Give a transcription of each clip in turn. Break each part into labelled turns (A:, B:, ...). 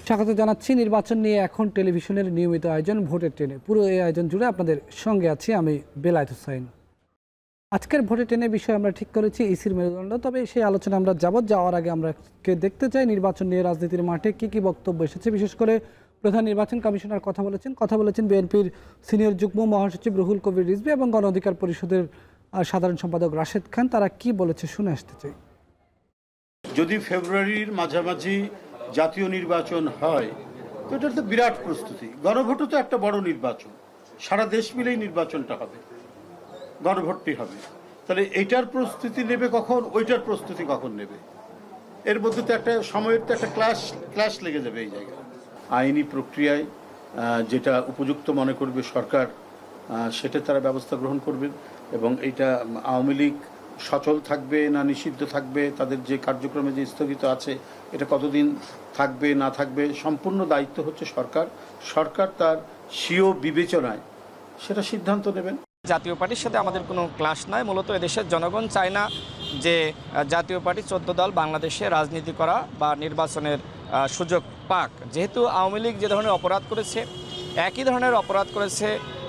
A: স্বাগত জানাচ্ছি নির্বাচন নিয়ে এখন টেলিভিশনের নিয়মিত আয়োজন ভোটের ট্রেনে। পুরো এই আয়োজন জুড়ে আপনাদের সঙ্গে আছি আমি বেলায়েত হোসাইন। আজকের ভোটের ট্রেনের বিষয়ে আমরা ঠিক করেছি ইসির মেরুদণ্ড, তবে সেই আলোচনা আমরা যাওয়ার আগে আমরা দেখতে চাই নির্বাচন নিয়ে রাজনীতির মাঠে কি বক্তব্য এসেছে। বিশেষ করে প্রধান নির্বাচন কমিশনার কথা বলেছেন বিএনপির সিনিয়র যুগ্ম মহাসচিব রুহুল কবির রিজভী এবং গণ অধিকার পরিষদের সাধারণ সম্পাদক রাশেদ খান। তারা কি বলেছে শুনে আসতে চাই।
B: যদি ফেব্রুয়ারির মাঝামাঝি জাতীয় নির্বাচন হয় তো এটা তো বিরাট প্রস্তুতি। গণভোটও তো একটা বড় নির্বাচন, সারা দেশ মিলেই নির্বাচনটা হবে, গণভোটটি হবে। তাহলে এইটার প্রস্তুতি নেবে কখন, ওইটার প্রস্তুতি কখন নেবে, এর মধ্যে তো একটা সময়ের তো একটা ক্লাশ লেগে যাবে এই জায়গায়। আইনি প্রক্রিয়ায় যেটা উপযুক্ত মনে করবে সরকার সেটা তারা ব্যবস্থা গ্রহণ করবে এবং এইটা আওয়ামী লীগ সচল থাকবে না নিষিদ্ধ থাকবে, তাদের যে কার্যক্রমে যে স্থগিত আছে এটা কতদিন থাকবে না থাকবে সম্পূর্ণ দায়িত্ব হচ্ছে সরকার তার স্বীয় বিবেচনায় সেটা সিদ্ধান্ত নেবেন।
C: জাতীয় পার্টির সাথে আমাদের কোনো ক্লাশ নাই। মূলত এদেশের জনগণ চায় না যে জাতীয় পার্টি 14 দল বাংলাদেশে রাজনীতি করা বা নির্বাচনের সুযোগ পাক। যেহেতু আওয়ামী লীগ যে ধরনের অপরাধ করেছে, একই ধরনের অপরাধ করেছে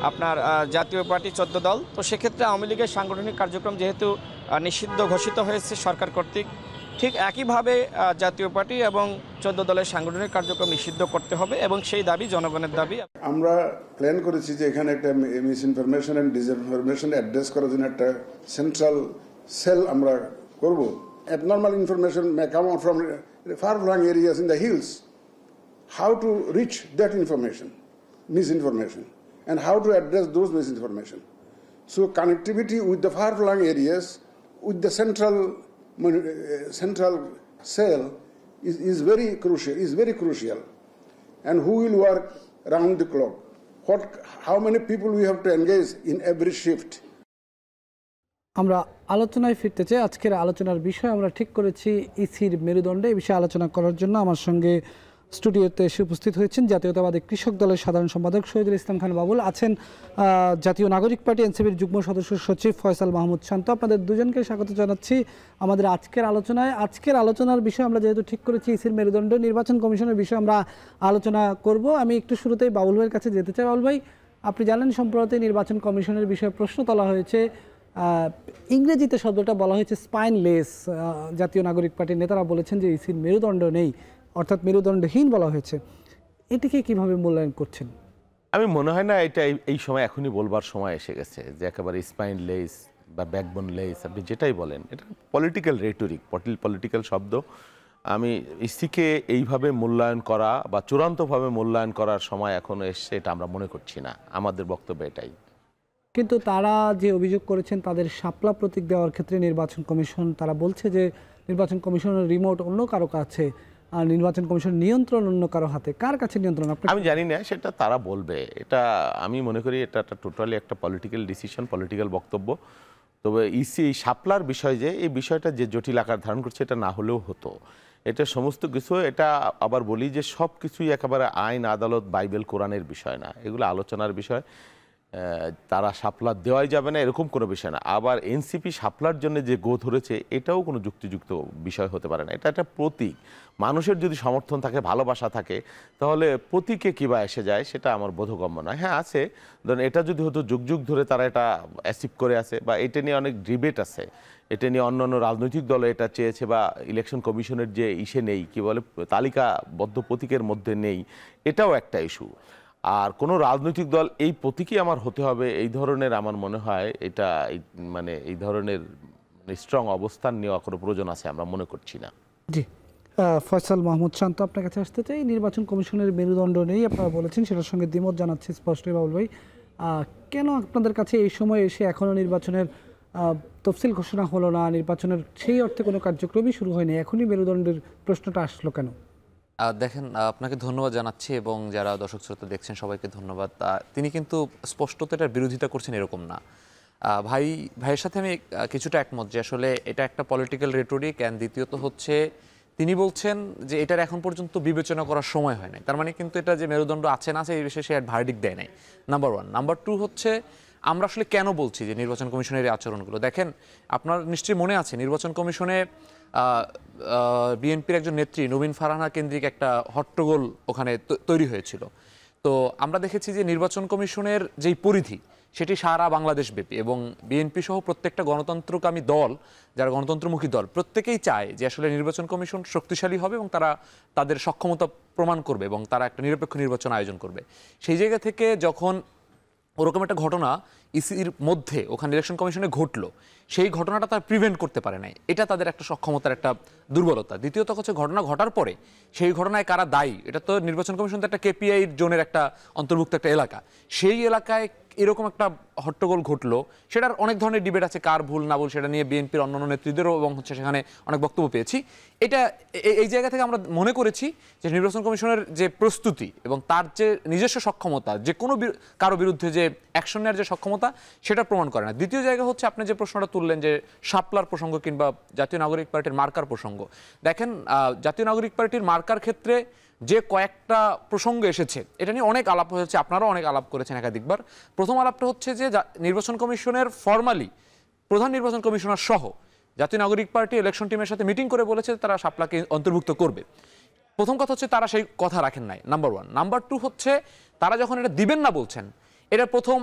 C: আপনার জাতীয় পার্টি 14 দল, তো সেক্ষেত্রে আওয়ামী লীগের সাংগঠনিক কার্যক্রম যেহেতু নিষিদ্ধ ঘোষিত হয়েছে সরকার কর্তৃক, ঠিক একইভাবে জাতীয় পার্টি এবং 14 দলের সাংগঠনিক কার্যক্রম নিষিদ্ধ করতে হবে এবং সেই দাবি জনগণের দাবি।
D: আমরা প্ল্যান করেছি যে এখানে একটা miss information and disinformation address করার জন্য একটা সেন্ট্রাল সেল আমরা করব। Abnormal information may come out from far-flung areas in the hills. How to reach that information, misinformation, and how to address those misinformation. So connectivity with the far-flung areas, with the central cell is very crucial. And who will work round the clock? How many people we have to engage in every shift?
A: আমরা আলোচনায় ফিরতে চাই। আজকের আলোচনার বিষয় আমরা ঠিক করেছি ইসির মেরুদণ্ডে। এই বিষয়ে আলোচনা করার জন্য আমার সঙ্গে স্টুডিওতে এসে উপস্থিত হয়েছেন জাতীয়তাবাদী কৃষক দলের সাধারণ সম্পাদক শহীদুল ইসলাম খান বাবুল, আছেন জাতীয় নাগরিক পার্টি এনসিপির যুগ্ম সদস্য সচিব ফয়সাল মাহমুদ শান্ত। আপনাদের দুজনকে স্বাগত জানাচ্ছি আমাদের আজকের আলোচনায়। আজকের আলোচনার বিষয় আমরা যেহেতু ঠিক করেছি ইসির মেরুদণ্ড, নির্বাচন কমিশনের বিষয়ে আমরা আলোচনা করব। আমি একটু শুরুতেই বাবুল ভাইয়ের কাছে যেতে চাই। বাবুল ভাই, আপনি জানেন সম্প্রতি নির্বাচন কমিশনের বিষয়ে প্রশ্ন তোলা হয়েছে। ইংরেজিতে শব্দটা বলা হয়েছে স্পাইনলেস। জাতীয় নাগরিক পার্টির নেতারা বলেছেন যে ইসির মেরুদণ্ড নেই, অর্থাৎ মেরুদণ্ডহীন বলা হয়েছে। এটিকে কিভাবে মূল্যায়ন করছেন?
E: আমি মনে হয় না এটা এই সময় এখনই বলবার সময় এসে গেছে যে একেবারে স্পাইনলেস বা ব্যাকবোনলেস, আপনি যেটাই বলেন এটা পলিটিক্যাল রেটরিক, পলিটিক্যাল শব্দ। আমি ইসিকে এইভাবে মূল্যায়ন করা বা চূড়ান্তভাবে মূল্যায়ন করার সময় এখনো এসছে এটা আমরা মনে করছি না। আমাদের বক্তব্য এটাই।
A: কিন্তু তারা যে অভিযোগ করেছেন তাদের শাপলা প্রতীক দেওয়ার ক্ষেত্রে নির্বাচন কমিশন, তারা বলছে যে নির্বাচন কমিশনের রিমোট অন্য কারো কাছে আর নির্বাচন কমিশন নিয়ন্ত্রণ অন্য কারো হাতে। কার কাছে নিয়ন্ত্রণ আমি
E: জানি না, সেটা তারা বলবে। এটা আমি মনে করি এটা টোটালি একটা পলিটিক্যাল ডিসিশন, পলিটিক্যাল বক্তব্য। তবে ইসি এই শাপলার বিষয় যে এই বিষয়টা যে জটিল আকার ধারণ করছে এটা না হলেও হতো। এটা সমস্ত কিছু, এটা আবার বলি যে সব কিছুই একেবারে আইন আদালত বাইবেল কোরআনের বিষয় না, এগুলো আলোচনার বিষয়। তারা শাপলা দেওয়াই যাবে না এরকম কোনো বিষয় না। আবার এনসিপি শাপলার জন্য যে গো ধরেছে এটাও কোনো যুক্তিযুক্ত বিষয় হতে পারে না। এটা একটা প্রতীক। মানুষের যদি সমর্থন থাকে, ভালোবাসা থাকে, তাহলে প্রতীকে কিবা এসে যায় সেটা আমার বোধগম্য নয়। হ্যাঁ আছে, ধরুন এটা যদি হতো যুগ যুগ ধরে তারা এটা অ্যাচিভ করে আছে বা এটা নিয়ে অনেক ডিবেট আছে, এটা নিয়ে অন্যান্য রাজনৈতিক দল এটা চেয়েছে বা ইলেকশন কমিশনের যে ইসে নেই, কি বলে তালিকাবদ্ধ প্রতীকের মধ্যে নেই, এটাও একটা ইস্যু। আর কোনো রাজনৈতিক দল এই প্রতীকই আমার হতে হবে এই ধরনের আমার মনে হয় এটা মানে এই ধরনের স্ট্রং অবস্থান নেওয়া কোনো প্রয়োজন আছে আমরা মনে করছি না।
A: জি, ফয়সাল মাহমুদ শান্ত আপনার কাছে আসতে চাই। নির্বাচন কমিশনের মেরুদণ্ড নেই আপনারা বলেছেন, সেটার সঙ্গে দ্বিমত জানাচ্ছি স্পষ্টই বাবুল ভাই। কেন আপনাদের কাছে এই সময় এসে এখনও নির্বাচনের তফসিল ঘোষণা হলো না, নির্বাচনের সেই অর্থে কোনো কার্যক্রমই শুরু হয়নি, এখনই মেরুদণ্ডের প্রশ্নটা আসলো কেন?
F: দেখেন, আপনাকে ধন্যবাদ জানাচ্ছি এবং যারা দর্শক শ্রোতা দেখছেন সবাইকে ধন্যবাদ। তিনি কিন্তু স্পষ্টত এটার বিরোধিতা করছেন এরকম না। ভাইয়ের সাথে আমি কিছুটা একমত যে আসলে এটা একটা পলিটিক্যাল রেটরিক। অ্যান্ড দ্বিতীয়ত হচ্ছে তিনি বলছেন যে এটার এখন পর্যন্ত বিবেচনা করার সময় হয় নাই। তার মানে কিন্তু এটা যে মেরুদণ্ড আছে না আছে এই বিষয়ে সে ভার্ডিক্ট দেয় নাই, নাম্বার ওয়ান। নাম্বার টু হচ্ছে আমরা আসলে কেন বলছি যে নির্বাচন কমিশনের এই আচরণগুলো। দেখেন, আপনার নিশ্চয়ই মনে আছে নির্বাচন কমিশনে বিএনপির একজন নেত্রী নবীন ফারহানা কেন্দ্রিক একটা হট্টগোল ওখানে তৈরি হয়েছিল। তো আমরা দেখেছি যে নির্বাচন কমিশনের যেই পরিধি সেটি সারা বাংলাদেশ ব্যাপী, এবং বিএনপি সহ প্রত্যেকটা গণতন্ত্রকামী দল, যারা গণতন্ত্রমুখী দল, প্রত্যেকেই চায় যে আসলে নির্বাচন কমিশন শক্তিশালী হবে এবং তারা তাদের সক্ষমতা প্রমাণ করবে এবং তারা একটা নিরপেক্ষ নির্বাচন আয়োজন করবে। সেই জায়গা থেকে যখন ওরকম একটা ঘটনা ইসির মধ্যে ওখানে ইলেকশন কমিশনে ঘটলো, সেই ঘটনাটা তারা প্রিভেন্ট করতে পারে নাই, এটা তাদের একটা সক্ষমতার একটা দুর্বলতা। দ্বিতীয়ত হচ্ছে ঘটনা ঘটার পরে সেই ঘটনায় কারা দায়ী, এটা তো নির্বাচন কমিশন তো একটা কেপিআই জোনের একটা অন্তর্ভুক্ত একটা এলাকা, সেই এলাকায় এরকম একটা হট্টগোল ঘটলো, সেটার অনেক ধরনের ডিবেট আছে, কার ভুল না ভুল সেটা নিয়ে বিএনপির অন্যান্য নেতৃত্বেরও এবং সেখানে অনেক বক্তব্য পেয়েছি। এটা এই জায়গা থেকে আমরা মনে করেছি যে নির্বাচন কমিশনের যে প্রস্তুতি এবং তার যে নিজস্ব সক্ষমতা, যে কোনো কারো বিরুদ্ধে যে অ্যাকশন নেওয়ার যে সক্ষমতা, সেটা প্রমাণ করে না। দ্বিতীয় জায়গা হচ্ছে আপনি যে প্রশ্নটা তুললেন যে শাপলার প্রসঙ্গ কিংবা জাতীয় নাগরিক পার্টির মার্কার প্রসঙ্গ। দেখেন, জাতীয় নাগরিক পার্টির মার্কার ক্ষেত্রে যে কয়েকটা প্রসঙ্গ এসেছে এটা নিয়ে অনেক আলাপ হয়েছে, আপনারাও অনেক আলাপ করেছেন একাধিকবার। প্রথম আলাপটা হচ্ছে যে নির্বাচন কমিশনের ফরমালি প্রধান নির্বাচন কমিশনার সহ জাতীয় নাগরিক পার্টি ইলেকশন টিমের সাথে মিটিং করে বলেছে তারা শাপলাকে অন্তর্ভুক্ত করবে। প্রথম কথা হচ্ছে তারা সেই কথা রাখেন নাই, নাম্বার ওয়ান। নাম্বার টু হচ্ছে তারা যখন এটা দিবেন না বলছেন, এটা প্রথম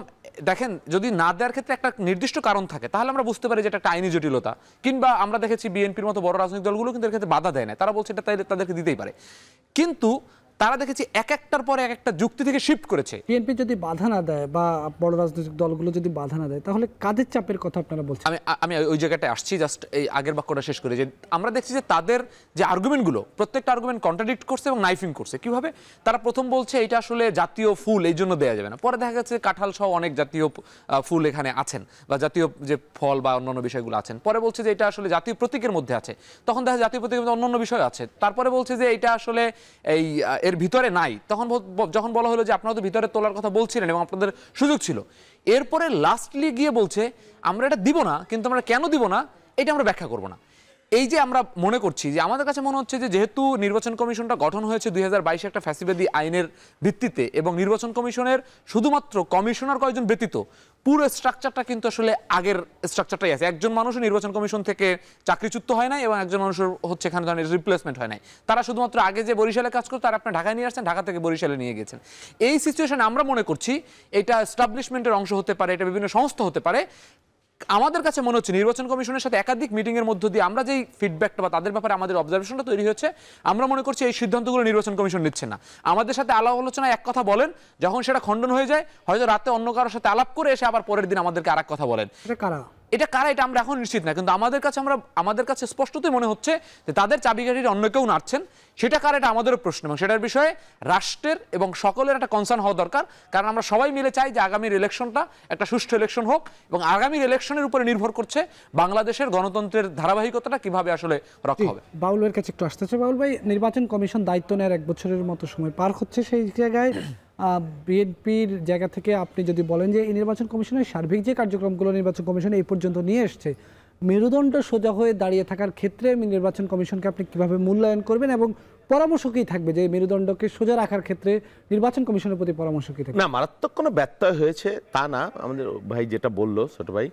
F: দেখেন, যদি না দেওয়ার ক্ষেত্রে একটা নির্দিষ্ট কারণ থাকে তাহলে আমরা বুঝতে পারি যে এটা একটা আইনি জটিলতা, কিংবা আমরা দেখেছি বিএনপির মতো বড় রাজনৈতিক দলগুলো কিন্তু এর ক্ষেত্রে বাধা দেয় না, তারা বলছে এটা তাদেরকে দিতেই পারে। কিন্তু তারা দেখেছি এক একটার পরে এক একটা যুক্তি থেকে শিফট করেছে।
A: বিএনপি যদি বাধা না দেয় বা বড় রাজনৈতিক দলগুলো যদি বাধা না দেয়, তাহলে কাদের চাপের কথা আপনারা বলছেন?
F: আমি ওই জায়গাটায় আসছি, জাস্ট এই আগের বাক্যটা শেষ করে, যে আমরা দেখছি যে তাদের যে আর্গুমেন্টগুলো, প্রত্যেকটা আর্গুমেন্ট কন্ট্রাডিক্ট করছে এবং নাইফিং করছে। কিভাবে? তারা প্রথম বলছে এটা আসলে জাতীয় ফুল, এই জন্য দেওয়া যাবে না। পরে দেখা গেছে কাঁঠাল সহ অনেক জাতীয় ফুল এখানে আছেন, বা জাতীয় যে ফল বা অন্যান্য বিষয়গুলো আছেন। পরে বলছে যে এটা আসলে জাতীয় প্রতীকের মধ্যে আছে, তখন দেখা জাতীয় প্রতীকের মধ্যে অন্যান্য বিষয় আছে। তারপরে বলছে যে এটা আসলে এর ভিতরে নাই, তখন যখন বলা হলো যে আপনারা তো ভিতরে তোলার কথা বলছিলেন এবং আপনাদের সুযোগ ছিল, এরপরে লাস্টলি গিয়ে বলছে আমরা এটা দিব না, কিন্তু আমরা কেন দিব না এটা আমরা ব্যাখ্যা করব না। এই যে আমরা মনে করছি যে আমাদের কাছে মনে হচ্ছে যে যেহেতু নির্বাচন কমিশনটা গঠন হয়েছে 2022 একটা ফ্যাসিবাদী আইনের ভিত্তিতে, এবং নির্বাচন কমিশনের শুধুমাত্র কমিশনার কয়েকজন ব্যতীত পুরো স্ট্রাকচারটা কিন্তু আসলে আগের স্ট্রাকচারটাই আছে। একজন মানুষও নির্বাচন কমিশন থেকে চাকরিচ্যুত হয় নাই এবং একজন মানুষের হচ্ছে এখানে ধরনের রিপ্লেসমেন্ট হয় নাই। তারা শুধুমাত্র আগে যে বরিশালে কাজ করতো তারা আপনি ঢাকায় নিয়ে আসছেন, ঢাকা থেকে বরিশালে নিয়ে গেছেন। এই সিচুয়েশনে আমরা মনে করছি এটা এস্টাবলিশমেন্টের অংশ হতে পারে, এটা বিভিন্ন সংস্থা হতে পারে। আমাদের কাছে মনে হচ্ছে নির্বাচন কমিশনের সাথে একাধিক মিটিং এর মধ্য দিয়ে আমরা যেই ফিডব্যাকটা বা তাদের ব্যাপারে আমাদের অবজারভেশনটা তৈরি হয়েছে, আমরা মনে করছি এই সিদ্ধান্তগুলো নির্বাচন কমিশন নিচ্ছে না। আমাদের সাথে আলাপ আলোচনায় এক কথা বলেন, যখন সেটা খণ্ডন হয়ে যায় হয়তো রাতে অন্য কারোর সাথে আলাপ করে এসে আবার পরের দিন আমাদেরকে আরেক কথা বলেন। এটা কারা এটা আমরা এখন নিশ্চিত না, কিন্তু আমাদের কাছে স্পষ্টতই মনে হচ্ছে যে তাদের চাবিকাঠির অন্য কেউ নাড়ছেন। সেটা কারা এটা আমাদেরও প্রশ্ন, এবং সেটার বিষয়ে রাষ্ট্রের এবং সকলের একটা কনসার্ন হওয়া দরকার। কারণ আমরা সবাই মিলে চাই যে আগামীর ইলেকশনটা একটা সুষ্ঠু ইলেকশন হোক, এবং আগামীর ইলেকশনের উপরে নির্ভর করছে বাংলাদেশের গণতন্ত্রের ধারাবাহিকতাটা কিভাবে আসলে রক্ষা হবে।
A: বাউলের কাছে একটু আসতে চাই। বাউল ভাই, নির্বাচন কমিশন দায়িত্ব নেওয়ার 1 বছরের মতো সময় পার হচ্ছে, সেই জায়গায় বিএনপির জায়গা থেকে আপনি যদি বলেন যে এই নির্বাচন কমিশনের সার্বিক যে কার্যক্রমগুলো নির্বাচন কমিশন এই পর্যন্ত নিয়ে এসছে, মেরুদণ্ড সোজা হয়ে দাঁড়িয়ে থাকার ক্ষেত্রে নির্বাচন কমিশনকে আপনি কিভাবে মূল্যায়ন করবেন, এবং পরামর্শ কি থাকবে যে মেরুদণ্ডকে সোজা রাখার ক্ষেত্রে নির্বাচন কমিশনের প্রতি পরামর্শ কি থাকবে?
E: না, মারাত্মক কোনো ব্যত্যয় হয়েছে তা না। আমাদের ভাই যেটা বললো ছোট ভাই,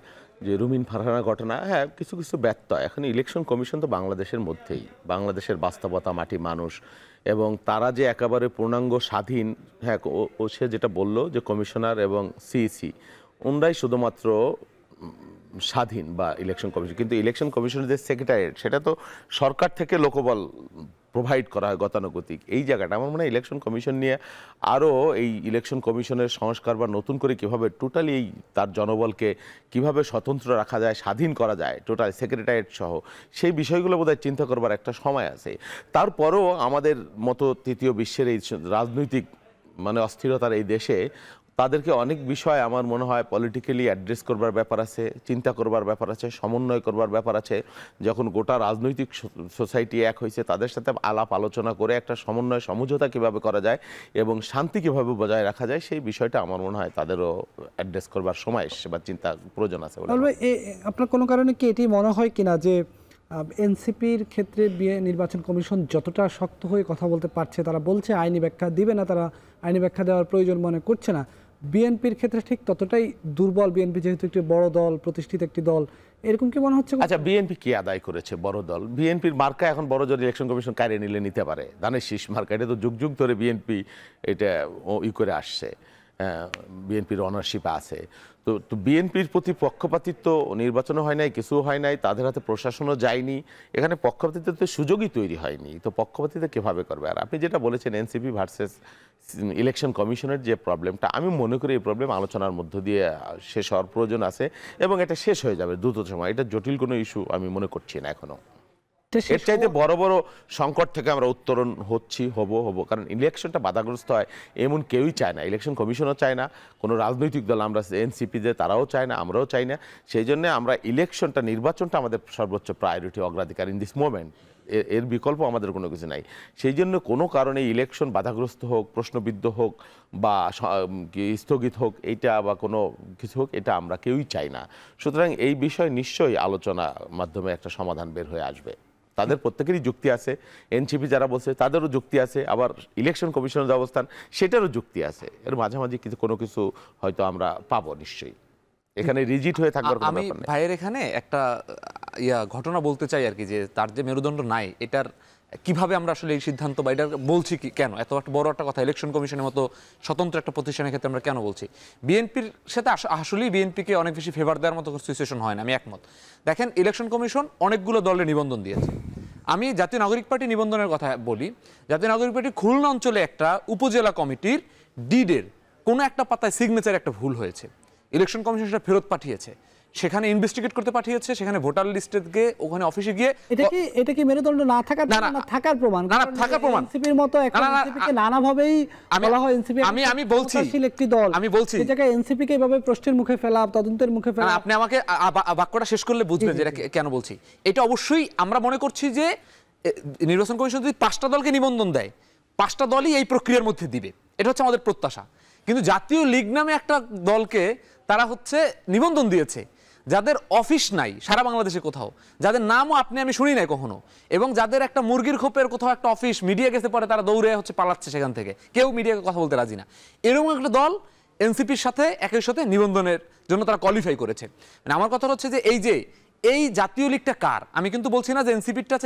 E: যে রুমিন ফারহানা ঘটনা, হ্যাঁ কিছু কিছু ব্যত্যয়। এখন ইলেকশন কমিশন তো বাংলাদেশের মধ্যেই, বাংলাদেশের বাস্তবতা, মাটি, মানুষ, এবং তারা যে একেবারে পূর্ণাঙ্গ স্বাধীন, হ্যাঁ ও সে যেটা বললো যে কমিশনার এবং সিইসি ওনরাই শুধুমাত্র স্বাধীন বা ইলেকশন কমিশন, কিন্তু ইলেকশন কমিশনের যে সেক্রেটারিয়েট সেটা তো সরকার থেকে লোকবল প্রোভাইড করা হয় গতানুগতিক। এই জায়গাটা আমার মনে হয় ইলেকশন কমিশন নিয়ে আরও এই ইলেকশন কমিশনের সংস্কার বা নতুন করে কীভাবে টোটালি এই তার জনবলকে কিভাবে স্বতন্ত্র রাখা যায়, স্বাধীন করা যায়, টোটাল সেক্রেটারিয়েট সহ, সেই বিষয়গুলো বোধহয় চিন্তা করবার একটা সময় আছে। তারপরও আমাদের মতো তৃতীয় বিশ্বের এই রাজনৈতিক অস্থিরতার এই দেশে তাদেরকে অনেক বিষয় আমার মনে হয় পলিটিক্যালি অ্যাড্রেস করবার ব্যাপার আছে, চিন্তা করবার ব্যাপার আছে, সমন্বয় করবার ব্যাপার আছে। যখন গোটা রাজনৈতিক সোসাইটি এক হয়েছে, তাদের সাথে আলাপ আলোচনা করে একটা সমন্বয় সমঝোতা কিভাবে করা যায় এবং শান্তি কিভাবে বজায় রাখা যায়, সেই বিষয়টা আমার মনে হয় তাদেরও অ্যাড্রেস করবার সময় এসছে বা চিন্তা প্রয়োজন আছে।
A: আপনার কোনো কারণে কি এটি মনে হয় কিনা যে এনসিপির ক্ষেত্রে নির্বাচন কমিশন যতটা শক্ত হয়ে কথা বলতে পারছে, তারা বলছে আইনি ব্যাখ্যা দিবে না, তারা আইনি ব্যাখ্যা দেওয়ার প্রয়োজন মনে করছে না, বিএনপির ক্ষেত্রে ঠিক ততটাই দুর্বল? বিএনপি যেহেতু একটি বড় দল, প্রতিষ্ঠিত একটি দল, এরকম কি মনে হচ্ছে?
E: আচ্ছা, বিএনপি কি আদায় করেছে? বড় দল, বিএনপির মার্কা এখন বড় জোর ইলেকশন কমিশন কারে নিলে নিতে পারে, ধানের শীষ মার্কা। এটা তো যুগ যুগ ধরে বিএনপি এটা করে আসছে, বিএনপির অনারশিপ আছে। তো বিএনপির প্রতি পক্ষপাতিত্ব নির্বাচনও হয় নাই, কিছু হয় নাই, তাদের হাতে প্রশাসনও যায়নি, এখানে পক্ষপাতিত্বের সুযোগই তৈরি হয়নি। তো পক্ষপাতিত্ব কিভাবে করবে? আর আপনি যেটা বলেছেন এনসিপি ভার্সেস ইলেকশন কমিশনের যে প্রবলেমটা, আমি মনে করি এই প্রবলেম আলোচনার মধ্য দিয়ে শেষ হওয়ার প্রয়োজন আছে এবং এটা শেষ হয়ে যাবে দ্রুত সময়। এটা জটিল কোনো ইস্যু আমি মনে করছি না এখনো। এর চাইতে বড় বড় সংকট থেকে আমরা উত্তরণ হব, কারণ ইলেকশনটা বাধাগ্রস্ত হয় এমন কেউই চায় না, ইলেকশন কমিশনও চায় না, কোনো রাজনৈতিক দল আমরা এনসিপি যে তারাও চায় না, আমরাও চাই না। সেই জন্য আমরা নির্বাচনটা আমাদের সর্বোচ্চ প্রায়োরিটি, অগ্রাধিকার ইন দিস মোমেন্ট। এর বিকল্প আমাদের কোনো কিছু নাই। সেই জন্য কোনো কারণে ইলেকশন বাধাগ্রস্ত হোক, প্রশ্নবিদ্ধ হোক বা স্থগিত হোক, এইটা বা কোনো কিছু হোক, এটা আমরা কেউই চাই না। সুতরাং এই বিষয়ে নিশ্চয়ই আলোচনার মাধ্যমে একটা সমাধান বের হয়ে আসবে। তাদের প্রত্যেকেরই যুক্তি আছে, এনসিপি যারা বলছে তাদেরও যুক্তি আছে, আবার ইলেকশন কমিশনের যে অবস্থান সেটারও যুক্তি আছে। এর মাঝামাঝি কোনো কিছু হয়তো আমরা পাবো নিশ্চয়ই, এখানে রিজিট হয়ে থাকবার কোনো
F: আমি
E: ব্যাপার নেই।
F: ভাইয়ের এখানে একটা ঘটনা বলতে চাই আর কি, যে তার যে মেরুদণ্ড নাই, এটার কিভাবে আমরা আসলে এই সিদ্ধান্ত বা এটা বলছি কি কেন, এত একটা বড় একটা কথা ইলেকশন কমিশনের মতো স্বতন্ত্র একটা প্রতিষ্ঠানের ক্ষেত্রে আমরা কেন বলছি? বিএনপির সাথে আসলেই বিএনপিকে অনেক বেশি ফেভার দেওয়ার মতো সিচুয়েশন হয় না, আমি একমত। দেখেন, ইলেকশন কমিশন অনেকগুলো দলের নিবন্ধন দিয়েছে। আমি জাতীয় নাগরিক পার্টি নিবন্ধনের কথা বলি। জাতীয় নাগরিক পার্টি খুলনা অঞ্চলে একটা উপজেলা কমিটির ডিডের কোনো একটা পাতায় সিগনেচার একটা ভুল হয়েছে, ইলেকশন কমিশন সেটা ফেরত পাঠিয়েছে, সেখানে ইনভেস্টিগেট করতে পাঠিয়েছে, সেখানে ভোটার লিস্টে গিয়ে ওখানে অফিসে গিয়ে
A: এটা কি মেরুদণ্ড না থাকার থাকার প্রমাণ?
F: না, থাকার প্রমাণ।
A: এনসিপির মতো একটা এনসিপিকে নানাভাবেই বলা হয় এনসিপি
F: আমি বলছি
A: একটি দল,
F: আমি বলছি
A: এই জায়গায় এনসিপিকে এভাবে প্রশ্নের মুখে ফেলা, তদন্তের মুখে ফেলা।
F: আপনি আমাকে বাক্যটা শেষ করলে বুঝবেন যে এটা কেন বলছি। এটা অবশ্যই আমরা মনে করছি যে নির্বাচন কমিশন যদি 5টা দলকে নিবন্ধন দেয়, 5টা দলই এই প্রক্রিয়ার মধ্যে দিবে, এটা হচ্ছে আমাদের প্রত্যাশা। কিন্তু জাতীয় লীগ নামে একটা দলকে তারা হচ্ছে নিবন্ধন দিয়েছে, যাদের অফিস নাই সারা বাংলাদেশে কোথাও, যাদের নামও আমি শুনি নাই কখনো, এবং যাদের একটা মুরগির খোপের কোথাও একটা অফিস, মিডিয়া গেছে পরে তারা দৌড়ে হচ্ছে পালাচ্ছে সেখান থেকে, কেউ মিডিয়াকে কথা বলতে রাজি না। এরকম একটা দল এনসিপির সাথে একই সাথে নিবন্ধনের জন্য তারা কোয়ালিফাই করেছে। মানে আমার কথা হচ্ছে যে এই জাতীয় লীগটা কার? আমি কিন্তু বলছি না যে এনসিপিটা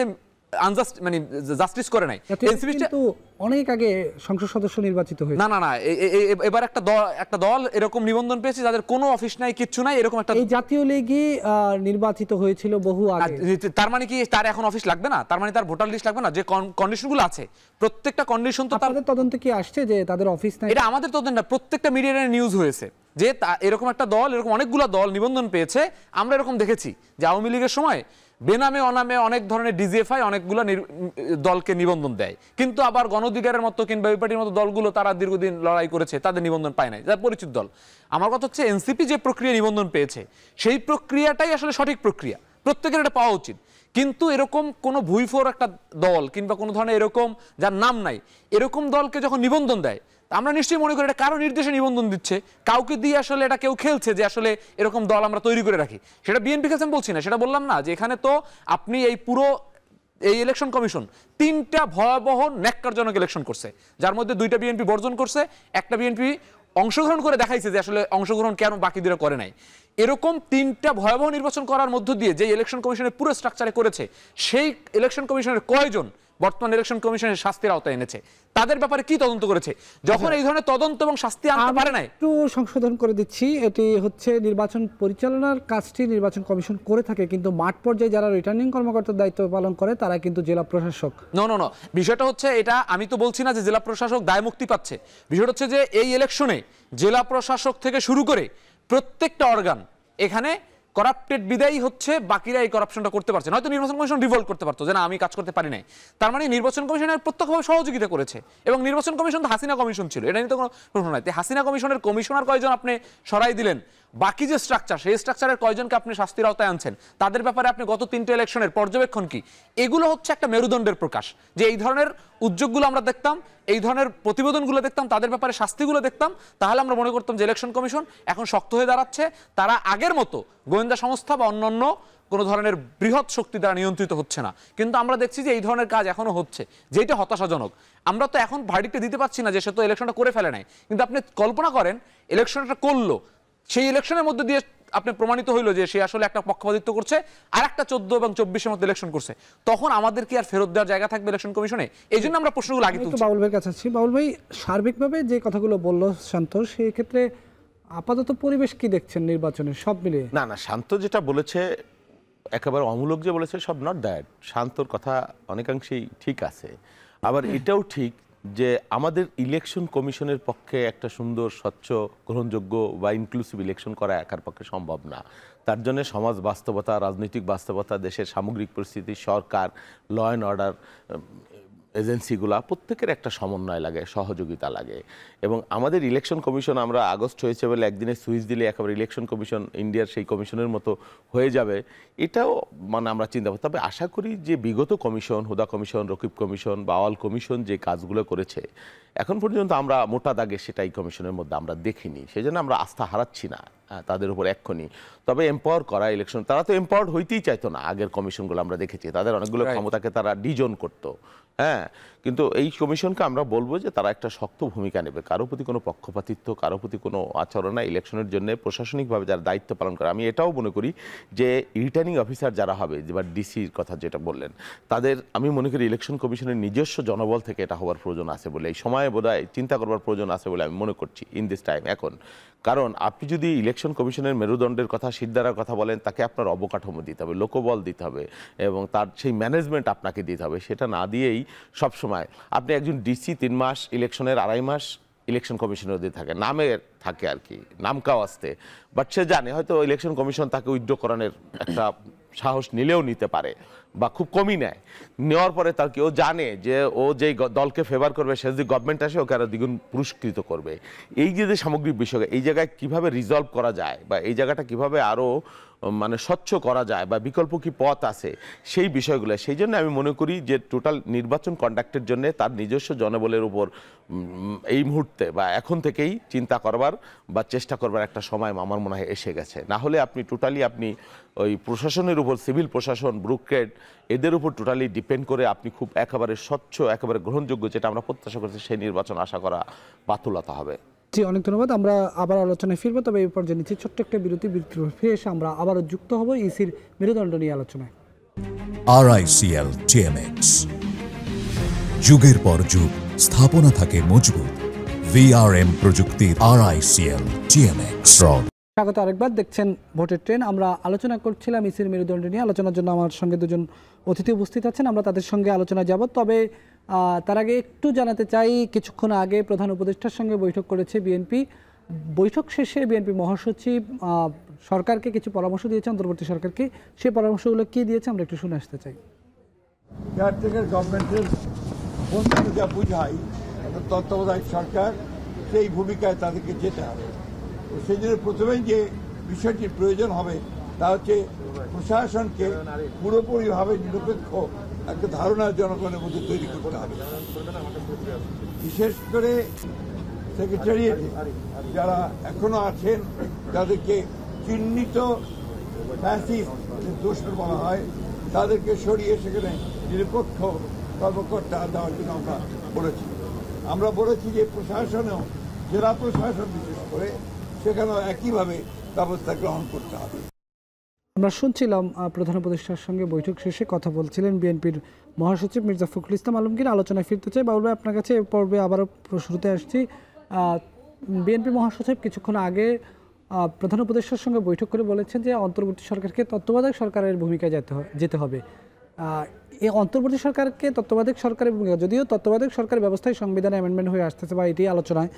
F: আনজাস্ট মানে জাস্টিস করে নাই, এনসিপিটা
A: কিন্তু অনেক আগে সংসদ সদস্য নির্বাচিত হয়েছে।
F: না, এবার একটা দল এরকম নিবন্ধন পেয়েছে যাদের কোনো অফিস নাই, কিচ্ছু নাই, এরকম একটা।
A: এই জাতীয় লীগই নির্বাচিত হয়েছিল বহু আগে।
F: তার মানে কি তার এখন অফিস লাগবে না? তার মানে তার ভোটার লিস্ট লাগবে না? যে কন্ডিশনগুলো আছে, প্রত্যেকটা কন্ডিশন তো
A: তাদের তদন্তে কি আসছে যে তাদের অফিস নাই?
F: এটা আমাদের তদন্ত না, প্রত্যেকটা মিডিয়ায় নিউজ হয়েছে যে এরকম একটা দল, এরকম অনেকগুলো দল নিবন্ধন পেয়েছে। আমরা এরকম দেখেছি যে আওয়ামী লীগের সময় বেনামে অনামে অনেক ধরনের ডিজিএফআই অনেকগুলো দলকে নিবন্ধন দেয়, কিন্তু আবার গণঅধিকারের মতো কিংবা ওই পার্টির মতো দলগুলো তারা দীর্ঘদিন লড়াই করেছে, তাদের নিবন্ধন পায় নাই, যারা পরিচিত দল। আমার কথা হচ্ছে এনসিপি যে প্রক্রিয়া নিবন্ধন পেয়েছে সেই প্রক্রিয়াটাই আসলে সঠিক প্রক্রিয়া, প্রত্যেকের এটা পাওয়া উচিত। কিন্তু এরকম কোনো ভুইফোর একটা দল কিংবা কোনো ধরনের এরকম যার নাম নাই, এরকম দলকে যখন নিবন্ধন দেয়, আমরা নিশ্চয়ই মনে করি এটা কারো নির্দেশে নিবন্ধন দিচ্ছে, কাউকে দিয়ে আসলে এটা কেউ খেলছে যে আসলে এরকম দল আমরা তৈরি করে রাখি। সেটা বিএনপি কাছে বলছি না, সেটা বললাম না যে এখানে তো আপনি এই ইলেকশন কমিশন 3টা ভয়াবহ ন্যাক্কারজনক ইলেকশন করছে, যার মধ্যে 2টা বিএনপি বর্জন করছে, একটা বিএনপি অংশগ্রহণ করে দেখাইছে যে আসলে অংশগ্রহণ কেন বাকি দুটো করে নাই। এরকম 3টা ভয়াবহ নির্বাচন করার মধ্য দিয়ে যে ইলেকশন কমিশনের পুরো স্ট্রাকচারে করেছে, সেই ইলেকশন কমিশনের কয়জন বর্তমান ইলেকশন কমিশনের শাস্তির আওতায় এনেছে, তাদের ব্যাপারে কি তদন্ত করেছে? যখন এই ধরনের তদন্ত এবং শাস্তি আনতে পারে নাই,
A: একটু সংশোধন করে দিচ্ছি, এটি হচ্ছে নির্বাচন পরিচালনার কাজটি নির্বাচন কমিশন করে থাকে, কিন্তু মাঠ পর্যায়ে যারা রিটার্নিং কর্মকর্তার দায়িত্ব পালন করে তারা কিন্তু জেলা প্রশাসক।
F: নো, বিষয়টা হচ্ছে এটা, আমি তো বলছি না যে জেলা প্রশাসক দায় মুক্তি পাচ্ছে। বিষয়টা হচ্ছে যে এই ইলেকশনে জেলা প্রশাসক থেকে শুরু করে প্রত্যেকটা অর্গান এখানে করাপ্টেড বিদায়ী হচ্ছে, বাকিরা এই করাপশনটা করতে পারছে। হয়তো নির্বাচন কমিশন রিভল্ট করতে পারতো যে না আমি কাজ করতে পারি নাই, তার মানে নির্বাচন কমিশনের প্রত্যক্ষভাবে সহযোগিতা করেছে। এবং নির্বাচন কমিশন তো হাসিনা কমিশন ছিল, এটা নিয়ে তো কোনো প্রশ্ন নাই। হাসিনা কমিশনের কমিশনার কয়জন আপনি সরাই দিলেন, বাকি যে স্ট্রাকচার সেই স্ট্রাকচারের কয়জনকে আপনি শাস্তির আওতায় আনছেন, তাদের ব্যাপারে আপনি গত 3টে ইলেকশনের পর্যবেক্ষণ কি, এগুলো হচ্ছে একটা মেরুদণ্ডের প্রকাশ। যে এই ধরনের উদ্যোগগুলো আমরা দেখতাম, এই ধরনের প্রতিবেদনগুলো দেখতাম, তাদের ব্যাপারে শাস্তিগুলো দেখতাম, তাহলে আমরা মনে করতাম যে ইলেকশন কমিশন এখন শক্ত হয়ে দাঁড়াচ্ছে, তারা আগের মতো গোয়েন্দা সংস্থা বা অন্যান্য কোনো ধরনের বৃহৎ শক্তি দ্বারা নিয়ন্ত্রিত হচ্ছে না। কিন্তু আমরা দেখছি যে এই ধরনের কাজ এখনো হচ্ছে, যেটা হতাশাজনক। আমরা তো এখন ভার্ডিক্টে দিতে পারছি না যে সে তো ইলেকশনটা করে ফেলে নাই, কিন্তু আপনি কল্পনা করেন ইলেকশনটা করলো, সেই ইলেকশনের মধ্যে দিয়ে আপনি প্রমাণিত হইলো যে সে আসলে একটা পক্ষপাতিত্ব করছে আর একটা 14 এবং 24-এর মধ্যে ইলেকশন করছে, তখন আমাদের কি আর ফেরত দেওয়ার জায়গা থাকবে ইলেকশন কমিশনে? এই জন্য আমরা প্রশ্নগুলো আগে
A: একটু
F: তুলছি।
A: বাউল ভাইয়ের কাছে আছি। বাউল ভাই, সার্বিকভাবে যে কথাগুলো বললো শান্ত, সেই ক্ষেত্রে আপাতত পরিবেশ কি দেখছেন নির্বাচনের সব মিলিয়ে?
E: না না, শান্ত যেটা বলেছে একেবারে অমূলক যে বলেছে সব নট দ্যাট, শান্তর কথা অনেকাংশেই ঠিক আছে। আবার এটাও ঠিক যে আমাদের ইলেকশন কমিশনের পক্ষে একটা সুন্দর স্বচ্ছ গ্রহণযোগ্য বা ইনক্লুসিভ ইলেকশন করা একার পক্ষে সম্ভব না। তার জন্য সমাজ বাস্তবতা, রাজনৈতিক বাস্তবতা, দেশের সামগ্রিক পরিস্থিতি, সরকার, ল অ্যান্ড অর্ডার এজেন্সিগুলা প্রত্যেকের একটা সমন্বয় লাগে, সহযোগিতা লাগে। এবং আমাদের ইলেকশন কমিশন, আমরা আগস্ট হয়েছে বলে একদিনে সুইচ দিলে একেবারে ইলেকশন কমিশন ইন্ডিয়ার সেই কমিশনের মতো হয়ে যাবে, এটাও মানে আমরা চিন্তা করি। তবে আশা করি যে বিগত কমিশন, হুদা কমিশন, রকিব কমিশন বা আওয়াল কমিশন যে কাজগুলো করেছে এখন পর্যন্ত আমরা মোটা দাগে সেটা এই কমিশনের মধ্যে আমরা দেখিনি, সেই জন্য আমরা আস্থা হারাচ্ছি না তাদের উপর এক্ষুনি। তবে এম্পাওয়ার করা ইলেকশন, তারা তো এম্পাওয়ার্ড হইতেই চাইতো না। আগের কমিশনগুলো আমরা দেখেছি তাদের অনেকগুলো ক্ষমতাকে তারা ডিজন করতো, হ্যাঁ। কিন্তু এই কমিশনকে আমরা বলবো যে তারা একটা শক্ত ভূমিকা নেবে, কারো প্রতি কোনো পক্ষপাতিত্ব, কারো প্রতি কোনো আচরণ ইলেকশনের জন্য প্রশাসনিকভাবে যারা দায়িত্ব পালন করে। আমি এটাও মনে করি যে রিটার্নিং অফিসার যারা হবে, বা ডিসির কথা যেটা বললেন, তাদের আমি মনে করি ইলেকশন কমিশনের নিজস্ব জনবল থেকে এটা হওয়ার প্রয়োজন আছে বলে, এই সময়ে বোধহয় চিন্তা করবার প্রয়োজন আছে বলে আমি মনে করছি ইন দিস টাইম এখন। কারণ আপনি যদি ইলেকশন কমিশনের মেরুদণ্ডের কথা, সিদ্ধারার কথা বলেন, তাকে আপনার অবকাঠামো দিতে হবে, লোকবল দিতে হবে এবং তার সেই ম্যানেজমেন্ট আপনাকে দিতে হবে। সেটা না দিয়েই সবসময় আপনি একজন ডিসি 3 মাস ইলেকশনের 2.5 মাস ইলেকশন কমিশনের দিয়ে থাকে, নামে থাকে আর কি, নামকাও আসতে, বাট সে জানে হয়তো ইলেকশন কমিশন তাকে উইথড্র করানোর একটা সাহস নিলেও নিতে পারে বা খুব কমই নেয়। নেওয়ার পরে তার কি ও জানে যে ও যেই দলকে ফেভার করবে সে যদি গভর্নমেন্ট আসে ওকে আরো দ্বিগুণ পুরস্কৃত করবে। এই যে সামগ্রিক বিষয়, এই জায়গায় কিভাবে রিজলভ করা যায় বা এই জায়গাটা কিভাবে আরো মানে স্বচ্ছ করা যায় বা বিকল্প কি পথ আছে, সেই বিষয়গুলো। সেই জন্য আমি মনে করি যে টোটাল নির্বাচন কন্ডাক্টের জন্য তার নিজস্ব জনবলের উপর এই মুহূর্তে বা এখন থেকেই চিন্তা করবার বা চেষ্টা করবার একটা সময় আমার মনে হয় এসে গেছে। না হলে আপনি টোটালি আপনি ওই প্রশাসনের উপর, সিভিল প্রশাসন, ব্রুকেট, এদের উপর টোটালি ডিপেন্ড করে আপনি খুব একেবারে স্বচ্ছ, একেবারে গ্রহণযোগ্য যেটা আমরা প্রত্যাশা করছি সেই নির্বাচন আশা করা বাতুলতা হবে।
A: জি, অনেক ধন্যবাদ। আমরা আবার আলোচনায় ফিরবো, তবে এই পর্যায়ে নিচ্ছি ছোট্ট একটা বিরতি। ফিরে এসে আমরা আবারও যুক্ত হব ইসির মেরুদণ্ড নিয়ে আলোচনায়।
G: RICL TMX, যুগের পর যুগ স্থাপনা থাকে মজবুত। VRM প্রযুক্তির RICL TMX।
A: স্বাগত আরেকবার, দেখছেন ভোটের ট্রেন। আমরা আলোচনা করছিলাম ইসির মেরুদণ্ড নিয়ে। আলোচনার জন্য আমার সঙ্গে দুজন অতিথি উপস্থিত আছেন, আমরা তাদের সঙ্গে আলোচনায় যাব। তবে তার আগে একটু জানাতে চাই, কিছুক্ষণ আগে প্রধান উপদেষ্টার সঙ্গে বৈঠক করেছে বিএনপি। বৈঠক শেষে বিএনপি মহাসচিব সরকারকে কিছু পরামর্শ দিয়েছে, অন্তর্বর্তী সরকারকে। সেই পরামর্শগুলো কি দিয়েছে আমরা একটু শুনে আসতে চাই।
H: কেয়ারটেকার গভর্নমেন্টের বন্ধু যা বুঝাই, তত্ত্বাবধায়ক সরকার সেই ভূমিকায় তাদেরকে যেতে হবে। সেই জন্য প্রথমেই যে বিষয়টির প্রয়োজন হবে তা হচ্ছে প্রশাসনকে পুরোপুরিভাবে নিরপেক্ষ একটা ধারণা জনগণের মধ্যে তৈরি করতে হবে। বিশেষ করে সেক্রেটারিয়েট যারা এখনো আছেন তাদেরকে চিহ্নিত প্যাসিভ দোষর বলা হয়, তাদেরকে সরিয়ে সেখানে নিরপেক্ষ কর্মকর্তা দেওয়ার জন্য আমরা বলেছি যে প্রশাসনেও, জেলা প্রশাসন বিশেষ করে, সেখানেও একইভাবে ব্যবস্থা গ্রহণ করতে হবে।
A: আমরা শুনছিলাম প্রধান উপদেষ্টার সঙ্গে বৈঠক শেষে কথা বলছিলেন বিএনপির মহাসচিব মির্জা ফখরুল ইসলাম আলমগীর। আলোচনায় ফিরতে চাই। বাউল ভাই, আপনার কাছে এ পর্বে আবারও শুরুতে আসছি। বিএনপি মহাসচিব কিছুক্ষণ আগে প্রধান উপদেষ্টার সঙ্গে বৈঠক করে বলেছেন যে অন্তর্বর্তী সরকারকে তত্ত্বাবধায়ক সরকারের ভূমিকায় যেতে হবে। এই অন্তর্বর্তী সরকারকে তত্ত্বাবধায়ক সরকারের ভূমিকা, যদিও তত্ত্বাবধায়ক সরকার ব্যবস্থায় সংবিধানে অ্যামেন্ডমেন্ট হয়ে আসতেছে বা এটি আলোচনায়,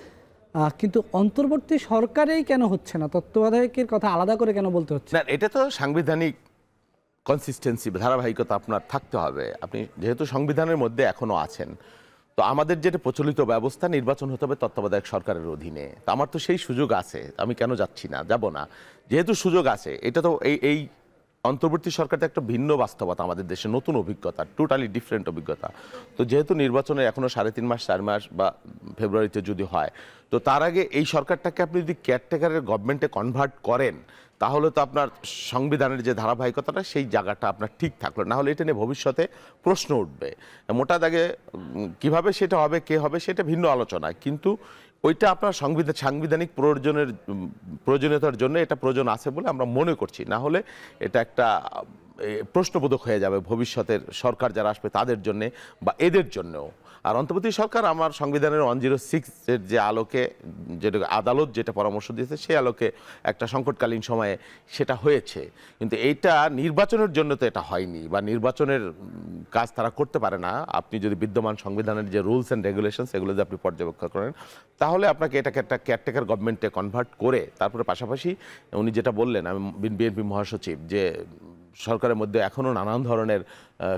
A: কিন্তু অন্তর্বর্তী সরকারেই কেন হচ্ছে না? তত্ত্বাবধায়কের কথা আলাদা করে কেন বলতে হচ্ছে
E: না? এটা তো সাংবিধানিক কনসিস্টেন্সি, ধারাবাহিকতা আপনার থাকতে হবে। আপনি যেহেতু সংবিধানের মধ্যে এখনো আছেন, তো আমাদের যেটা প্রচলিত ব্যবস্থা, নির্বাচন হতে হবে তত্ত্বাবধায়ক সরকারের অধীনে। তো আমার তো সেই সুযোগ আছে, আমি কেন যাচ্ছি না, যাব না? যেহেতু সুযোগ আছে, এটা তো এই অন্তর্বর্তী সরকারটা একটা ভিন্ন বাস্তবতা, আমাদের দেশে নতুন অভিজ্ঞতা, টোটালি ডিফারেন্ট অভিজ্ঞতা। তো যেহেতু নির্বাচনে এখনো 3.5 মাস 4 মাস বা ফেব্রুয়ারিতে যদি হয়, তো তার আগে এই সরকারটাকে আপনি যদি কেয়ারটেকারের গভর্নমেন্টে কনভার্ট করেন, তাহলে তো আপনার সংবিধানের যে ধারাবাহিকতাটা সেই জায়গাটা আপনার ঠিক থাকলো, না হলে এটা নিয়ে ভবিষ্যতে প্রশ্ন উঠবে। মোটা দাগে কিভাবে সেটা হবে, কে হবে, সেটা ভিন্ন আলোচনা, কিন্তু ওইটা আপনার সাংবিধানিক প্রয়োজনীয়তার জন্য এটা প্রয়োজন আছে বলে আমরা মনে করছি। না হলে এটা একটা প্রশ্নবোধক হয়ে যাবে ভবিষ্যতের সরকার যারা আসবে তাদের জন্য বা এদের জন্যও। আর অন্তর্বর্তী সরকার আমার সংবিধানের 106-এর যে আলোকে, যেটা আদালত যেটা পরামর্শ দিয়েছে সেই আলোকে একটা সংকটকালীন সময়ে সেটা হয়েছে, কিন্তু এইটা নির্বাচনের জন্য তো এটা হয়নি, বা নির্বাচনের কাজ তারা করতে পারে না। আপনি যদি বিদ্যমান সংবিধানের যে রুলস অ্যান্ড রেগুলেশনস এগুলো যদি আপনি পর্যবেক্ষণ করেন, তাহলে আপনাকে এটাকে একটা কেয়ারটেকার গভর্নমেন্টে কনভার্ট করে তারপরে পাশাপাশি উনি যেটা বললেন, আমি বিএনপি মহাসচিব, যে সরকারের মধ্যে এখনও নানান ধরনের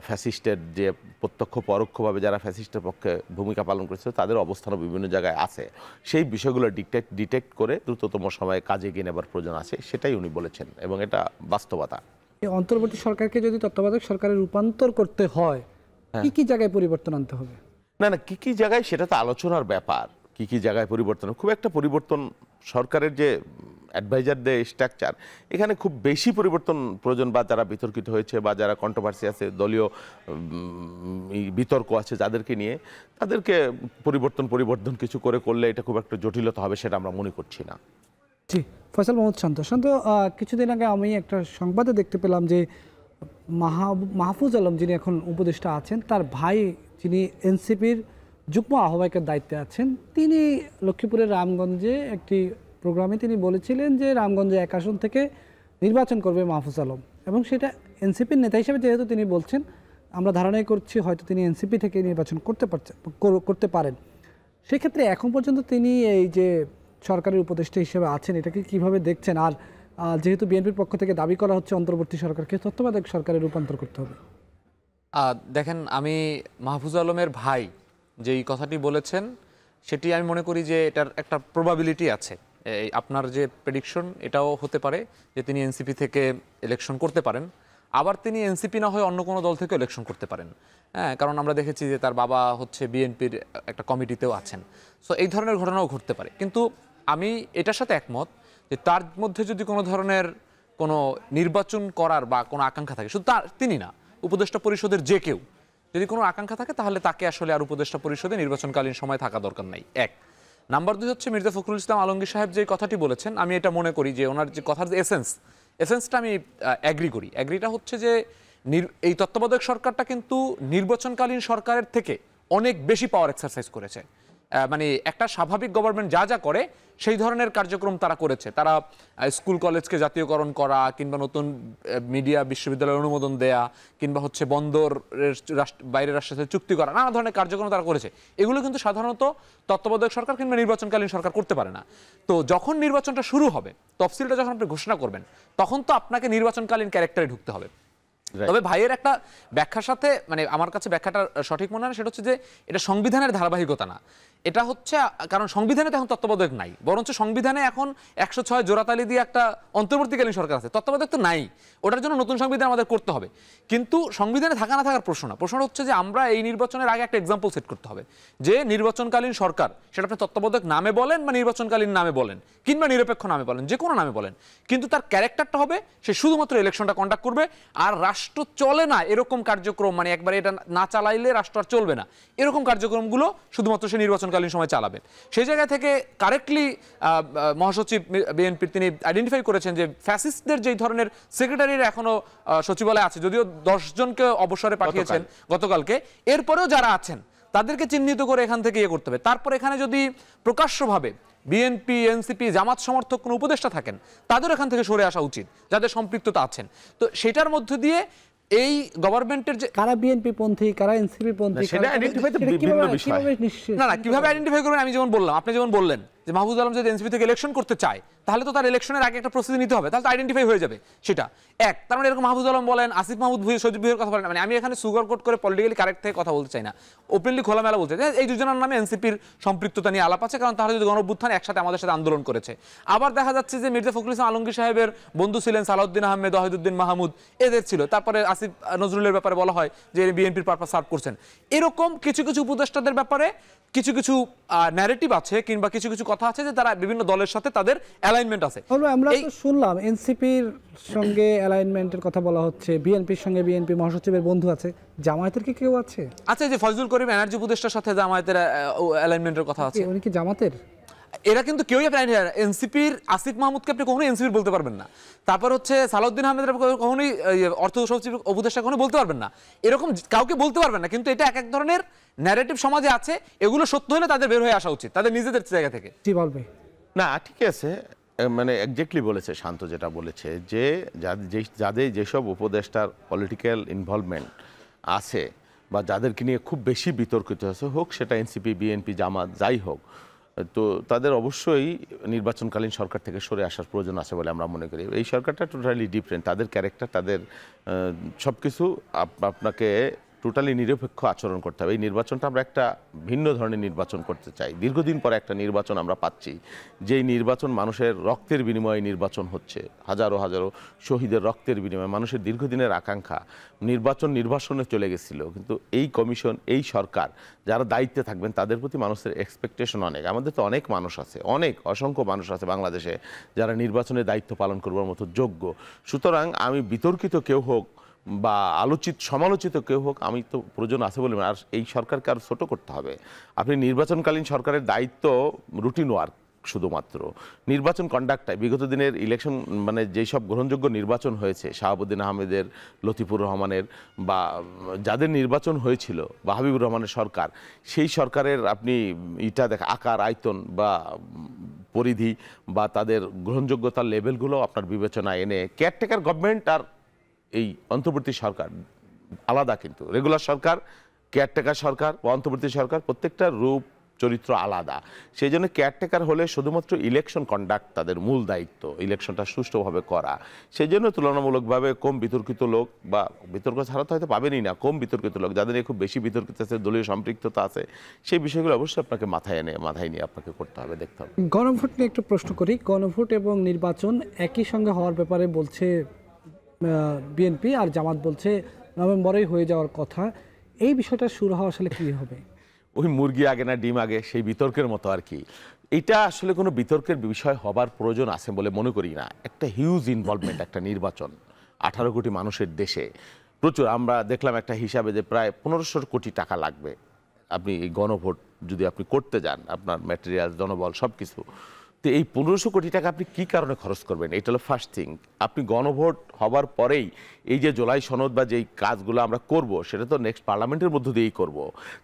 E: ফ্যাসিস্টের যে প্রত্যক্ষ পরোক্ষভাবে যারা ফ্যাসিস্টের পক্ষে ভূমিকা পালন করেছে তাদের অবস্থানও বিভিন্ন জায়গায় আছে, সেই বিষয়গুলো ডিটেক্ট করে দ্রুততম সময়ে কাজে এগিয়ে নেবার প্রয়োজন আছে, সেটাই উনি বলেছেন এবং এটা বাস্তবতা।
A: এই অন্তর্বর্তী সরকারকে যদি তত্ত্বাবধায়ক সরকারে রূপান্তর করতে হয়, কি কি জায়গায় পরিবর্তন আনতে হবে?
E: না, কি কি জায়গায় সেটা তো আলোচনার ব্যাপার। কি কি জায়গায় পরিবর্তন, খুব একটা পরিবর্তন সরকারের যে অ্যাডভাইজারদের স্ট্রাকচার, এখানে খুব বেশি পরিবর্তন প্রয়োজন, বা যারা বিতর্কিত হয়েছে বা যারা কন্ট্রোভার্সি আছে, দলীয় বিতর্ক আছে যাদেরকে নিয়ে, তাদেরকে পরিবর্তন কিছু করলে এটা খুব একটা জটিলতা হবে সেটা আমরা মনে করছি না।
A: জি, ফয়সাল মাহমুদ শান্ত। কিছুদিন আগে আমি একটা সংবাদে দেখতে পেলাম যে মাহফুজ আলম যিনি এখন উপদেষ্টা আছেন, তার ভাই যিনি এনসিপির যুগ্ম আহ্বায়কের দায়িত্বে আছেন, তিনি লক্ষ্মীপুরের রামগঞ্জে একটি প্রোগ্রামে তিনি বলেছিলেন যে রামগঞ্জে 1 আসন থেকে নির্বাচন করবে মাহফুজ আলম, এবং সেটা এনসিপির নেতা হিসেবে যেহেতু তিনি বলছেন, আমরা ধারণাই করছি হয়তো তিনি এনসিপি থেকে নির্বাচন করতে পারেন। সেক্ষেত্রে এখন পর্যন্ত তিনি এই যে সরকারের উপদেষ্টা হিসেবে আছেন, এটাকে কিভাবে দেখছেন? আর যেহেতু বিএনপির পক্ষ থেকে দাবি করা হচ্ছে অন্তর্বর্তী সরকারকে তত্ত্বাবধায়ক সরকারে রূপান্তর করতে হবে,
F: দেখেন, আমি মাহফুজ আলমের ভাই যেই কথাটি বলেছেন সেটি আমি মনে করি যে এটার একটা প্রবাবিলিটি আছে। আপনার যে প্রেডিকশন এটাও হতে পারে যে তিনি এনসিপি থেকে ইলেকশন করতে পারেন, আবার তিনি এনসিপি না হয়ে অন্য কোনো দল থেকে ইলেকশন করতে পারেন। হ্যাঁ, কারণ আমরা দেখেছি যে তার বাবা হচ্ছে বিএনপির একটা কমিটিতেও আছেন। সো এই ধরনের ঘটনাও ঘটতে পারে, কিন্তু আমি এটার সাথে একমত যে তার মধ্যে যদি কোনো ধরনের কোনো নির্বাচন করার বা কোনো আকাঙ্ক্ষা থাকে, শুধু তিনি না, উপদেষ্টা পরিষদের যে কেউ যদি কোনো আকাঙ্ক্ষা থাকে তাহলে তাকে আসলে আর উপদেষ্টা পরিষদে নির্বাচনকালীন সময় থাকা দরকার নাই। 1 নাম্বার 2 হচ্ছে মির্জা ফখরুল ইসলাম আলমগীর সাহেব যে কথাটি বলেছেন, আমি এটা মনে করি যে ওনার যে কথার যে এসেন্সটা আমি অ্যাগ্রিটা হচ্ছে যে এই তত্ত্বাবধায়ক সরকারটা কিন্তু নির্বাচনকালীন সরকারের থেকে অনেক বেশি পাওয়ার এক্সারসাইজ করেছে। মানে একটা স্বাভাবিক গভর্নমেন্ট যা করে সেই ধরনের কার্যক্রম তারা করেছে। তারা স্কুল কলেজকে জাতীয়করণ করা, কিংবা নতুন মিডিয়া বিশ্ববিদ্যালয়ের অনুমোদন দেয়া, কিংবা হচ্ছে বন্দরের বাইরের রাষ্ট্রের সাথে চুক্তি করা, নানা ধরনের কার্যক্রম তারা করেছে। এগুলো কিন্তু সাধারণত তত্ত্বাবধায়ক সরকার কিংবা নির্বাচনকালীন সরকার করতে পারে না। তো যখন নির্বাচনটা শুরু হবে, তফসিলটা যখন আপনি ঘোষণা করবেন, তখন তো আপনাকে নির্বাচনকালীন ক্যারেক্টারে ঢুকতে হবে। তবে ভাইয়ের একটা ব্যাখ্যার সাথে, মানে আমার কাছে ব্যাখ্যাটা সঠিক মনে হয়, সেটা হচ্ছে যে এটা সংবিধানের ধারাবাহিকতা না, এটা হচ্ছে কারণ সংবিধানে তো এখন তত্ত্বাবধায়ক নাই, বরঞ্চ সংবিধানে এখন 106 জোড়াতালি দিয়ে একটা অন্তর্বর্তীকালীন সরকার আছে, তত্ত্বাবধায়ক তো নাই। ওটার জন্য নতুন সংবিধান আমাদের করতে হবে। কিন্তু সংবিধানে থাকা না থাকার প্রশ্ন না, প্রশ্ন হচ্ছে যে আমরা এই নির্বাচনের আগে একটা এক্সাম্পল সেট করতে হবে যে নির্বাচনকালীন সরকার, সেটা আপনি তত্ত্বাবধায়ক নামে বলেন বা নির্বাচনকালীন নামে বলেন কিংবা নিরপেক্ষ নামে বলেন, যে কোনো নামে বলেন, কিন্তু তার ক্যারেক্টারটা হবে সে শুধুমাত্র ইলেকশনটা কন্ডাক্ট করবে, আর রাষ্ট্র চলে না এরকম কার্যক্রম, মানে একবারে এটা না চালাইলে রাষ্ট্র আর চলবে না এরকম কার্যক্রমগুলো শুধুমাত্র সে নির্বাচনকালীন সময় চালাবে। সেই জায়গা থেকে কারেক্টলি মহাসচিব বিএনপির তিনি আইডেন্টিফাই করেছেন যে ফ্যাসিস্টদের যেই ধরনের সেক্রেটারিরা এখনো সচিবালয়ে আছে, যদিও 10 জনকে অবসরে পাঠিয়েছেন গতকালকে, এরপরেও যারা আছেন তাদেরকে চিহ্নিত করে এখান থেকে ইয়ে করতে হবে। তারপর এখানে যদি প্রকাশ্যভাবে বিএনপি, এনসিপি, জামাত সমর্থক কোনো উপদেষ্টা থাকেন, তাদের এখান থেকে সরে আসা উচিত, যাদের সম্পৃক্ততা আছেন। তো সেটার মধ্যে দিয়ে এই গভর্নমেন্টের যে
A: কারা বিএনপি পন্থী, কারা এনসিপি পন্থী,
E: সেটা আইডেন্টিফাই তো বিভিন্ন বিষয়।
F: না, কিভাবে আইডেন্টিফাই করবেন? আমি যেমন বললাম, আপনি যেমন বললেন যে মাহফুজ আলম যদি এনসিপি থেকে ইলেকশন করতে চায়, তাহলে তো তার ইলেকশনের আগে একটা প্রস্তুতি নিতে হবে, তাহলে তো আইডেন্টিফাই হয়ে যাবে সেটা। তার মানে এরকম মাহফুজ আলম বলেন, আসিফ মাহমুদ ভুঁইয়া, সজীব ভুঁইয়ার কথা বলেন, মানে আমি এখানে সুগার কোট করে পলিটিক্যালি কারেক্ট থেকে কথা বলতে চাই না, ওপেনলি খোলামেলা বলতে চাই। এই দুজনের নামে এনসিপির সম্পৃক্ততা নিয়ে আলাপ আছে, কারণ তারা যদি গণঅভ্যুত্থানে একসাথে আমাদের সাথে আন্দোলন করেছে। আবার দেখা যাচ্ছে যে মির্জা ফখরুল ইসলাম আলমগীর সাহেবের বন্ধু ছিলেন সালাউদ্দিন আহমেদ, ওয়াহিদুদ্দিন মাহমুদ, এদের ছিল। তারপরে আসিফ নজরুলের ব্যাপারে বলা হয় যে বিএনপির পারপাস সার্ভ করছেন। এরকম কিছু কিছু উপদেষ্টাদের ব্যাপারে কিছু কিছু ন্যারেটিভ আছে কিংবা কিছু কিছু কথা আছে যে তারা বিভিন্ন দলের সাথে তাদের অ্যালাইনমেন্ট আছে।
A: আমরা তো শুনলাম এনসিপির সঙ্গে অ্যালাইনমেন্টের কথা বলা হচ্ছে, বিএনপির সঙ্গে বিএনপি মহাসচিবের বন্ধু আছে, জামায়াতের কি কেউ আছে?
F: আচ্ছা, যে ফজলুল করিম এনার্জি উপদেষ্টার সাথে জামায়াতের অ্যালাইনমেন্টের কথা আছে।
A: উনি কি জামাতের?
F: এরা কিন্তু কেউই এনসিপির আসিফ মাহমুদকে আপনি কখনোই এনসিপির বলতে পারবেন না। তারপর হচ্ছে সালাউদ্দিন আহমেদের কখনোই অর্থ সচিব উপদেষ্টা কখনো বলতে পারবেন না, এরকম কাউকে বলতে পারবেন না। কিন্তু এটা এক ধরনের ন্যারেটিভ সমাজে আছে, এগুলো সত্য হলে তাদের বের হয়ে আসা উচিত তাদের নিজেদের জায়গা থেকে।
A: জি বলবে
E: না, ঠিক আছে, মানে এক্স্যাক্টলি বলেছে শান্ত, যেটা বলেছে যে যাদের যেসব উপদেষ্টার পলিটিক্যাল ইনভলভমেন্ট আছে বা যাদেরকে নিয়ে খুব বেশি বিতর্কিত আছে, হোক সেটা এনসিপি, বিএনপি, জামাত, যাই হোক, তো তাদের অবশ্যই নির্বাচনকালীন সরকার থেকে সরে আসার প্রয়োজন আছে বলে আমরা মনে করি। এই সরকারটা টোটালি ডিফারেন্ট, তাদের ক্যারেক্টার, তাদের সব কিছু আপনাকে টোটালি নিরপেক্ষ আচরণ করতে হবে। এই নির্বাচনটা আমরা একটা ভিন্ন ধরনের নির্বাচন করতে চাই। দীর্ঘদিন পরে একটা নির্বাচন আমরা পাচ্ছি, যেই নির্বাচন মানুষের রক্তের বিনিময়ে নির্বাচন হচ্ছে, হাজারো হাজারো শহীদের রক্তের বিনিময়ে মানুষের দীর্ঘদিনের আকাঙ্ক্ষা নির্বাচনে চলে গেছিল। কিন্তু এই কমিশন, এই সরকার যারা দায়িত্বে থাকবেন তাদের প্রতি মানুষের এক্সপেকটেশন অনেক। আমাদের তো অনেক মানুষ আছে, অসংখ্য মানুষ আছে বাংলাদেশে যারা নির্বাচনের দায়িত্ব পালন করবার মতো যোগ্য। সুতরাং আমি বিতর্কিত কেউ হোক বা সমালোচিত কেউ হোক, আমি তো প্রয়োজন আছে বলে, আর এই সরকারকে আরও ছোটো করতে হবে। আপনি নির্বাচনকালীন সরকারের দায়িত্ব রুটিন ওয়ার্ক, শুধুমাত্র নির্বাচন কন্ডাক্টটাই। বিগত দিনের ইলেকশন, মানে যেসব গ্রহণযোগ্য নির্বাচন হয়েছে, শাহাবুদ্দিন আহমেদের, লতিফুর রহমানের, বা যাদের নির্বাচন হয়েছিল, বা হাবিবুর রহমানের সরকার, সেই সরকারের আপনি আকার, আয়তন বা পরিধি বা তাদের গ্রহণযোগ্যতার লেভেলগুলো আপনার বিবেচনায় এনে কেয়ারটেকার গভর্নমেন্ট আর এই অন্তর্বর্তী সরকার আলাদা, কিন্তু রেগুলার সরকার, কেয়ারটেকার সরকার বা অন্তর্বর্তী সরকার প্রত্যেকটা রূপ চরিত্র আলাদা। সেই জন্য কেয়ারটেকার হলে শুধুমাত্র ইলেকশন কন্ডাক্ট তাদের মূল দায়িত্ব, ইলেকশনটা সুষ্ঠুভাবে করা। সেই জন্য তুলনামূলকভাবে কম বিতর্কিত লোক, বা বিতর্ক ছাড়া তো হয়তো পাবেনই না, কম বিতর্কিত লোক যাদের নিয়ে খুব বেশি বিতর্কিত আছে, দলীয় সম্পৃক্ততা আছে, সেই বিষয়গুলো অবশ্যই আপনাকে মাথায় নিয়ে আপনাকে করতে হবে, দেখতে হবে।
A: গণভোট নিয়ে একটু প্রশ্ন করি। গণভোট এবং নির্বাচন একই সঙ্গে হওয়ার ব্যাপারে বলছে বিএনপি, আর জামাত বলছে নভেম্বরেই হয়ে যাওয়ার কথা। এই বিষয়টা শুরু হওয়া আসলে কি হবে?
E: ওই মুরগি আগে না ডিম আগে, সেই বিতর্কের মতো আর কি। এটা আসলে কোনো বিতর্কের বিষয় হবার প্রয়োজন আছে বলে মনে করি না। একটা হিউজ ইনভলভমেন্ট, একটা নির্বাচন, 18 কোটি মানুষের দেশে প্রচুর। আমরা দেখলাম একটা হিসাবে যে প্রায় 1500 কোটি টাকা লাগবে আপনি এই গণভোট যদি আপনি করতে যান, আপনার ম্যাটেরিয়াল, জনবল, সব কিছু। তো এই 1500 কোটি টাকা আপনি কি কারণে খরচ করবেন? এটা হলো ফার্স্ট থিং। আপনি গণভোট হবার পরেই এই যে জুলাই সনদ বা যেই কাজগুলো আমরা করব, সেটা তো নেক্সট পার্লামেন্টের মধ্য দিয়েই করব।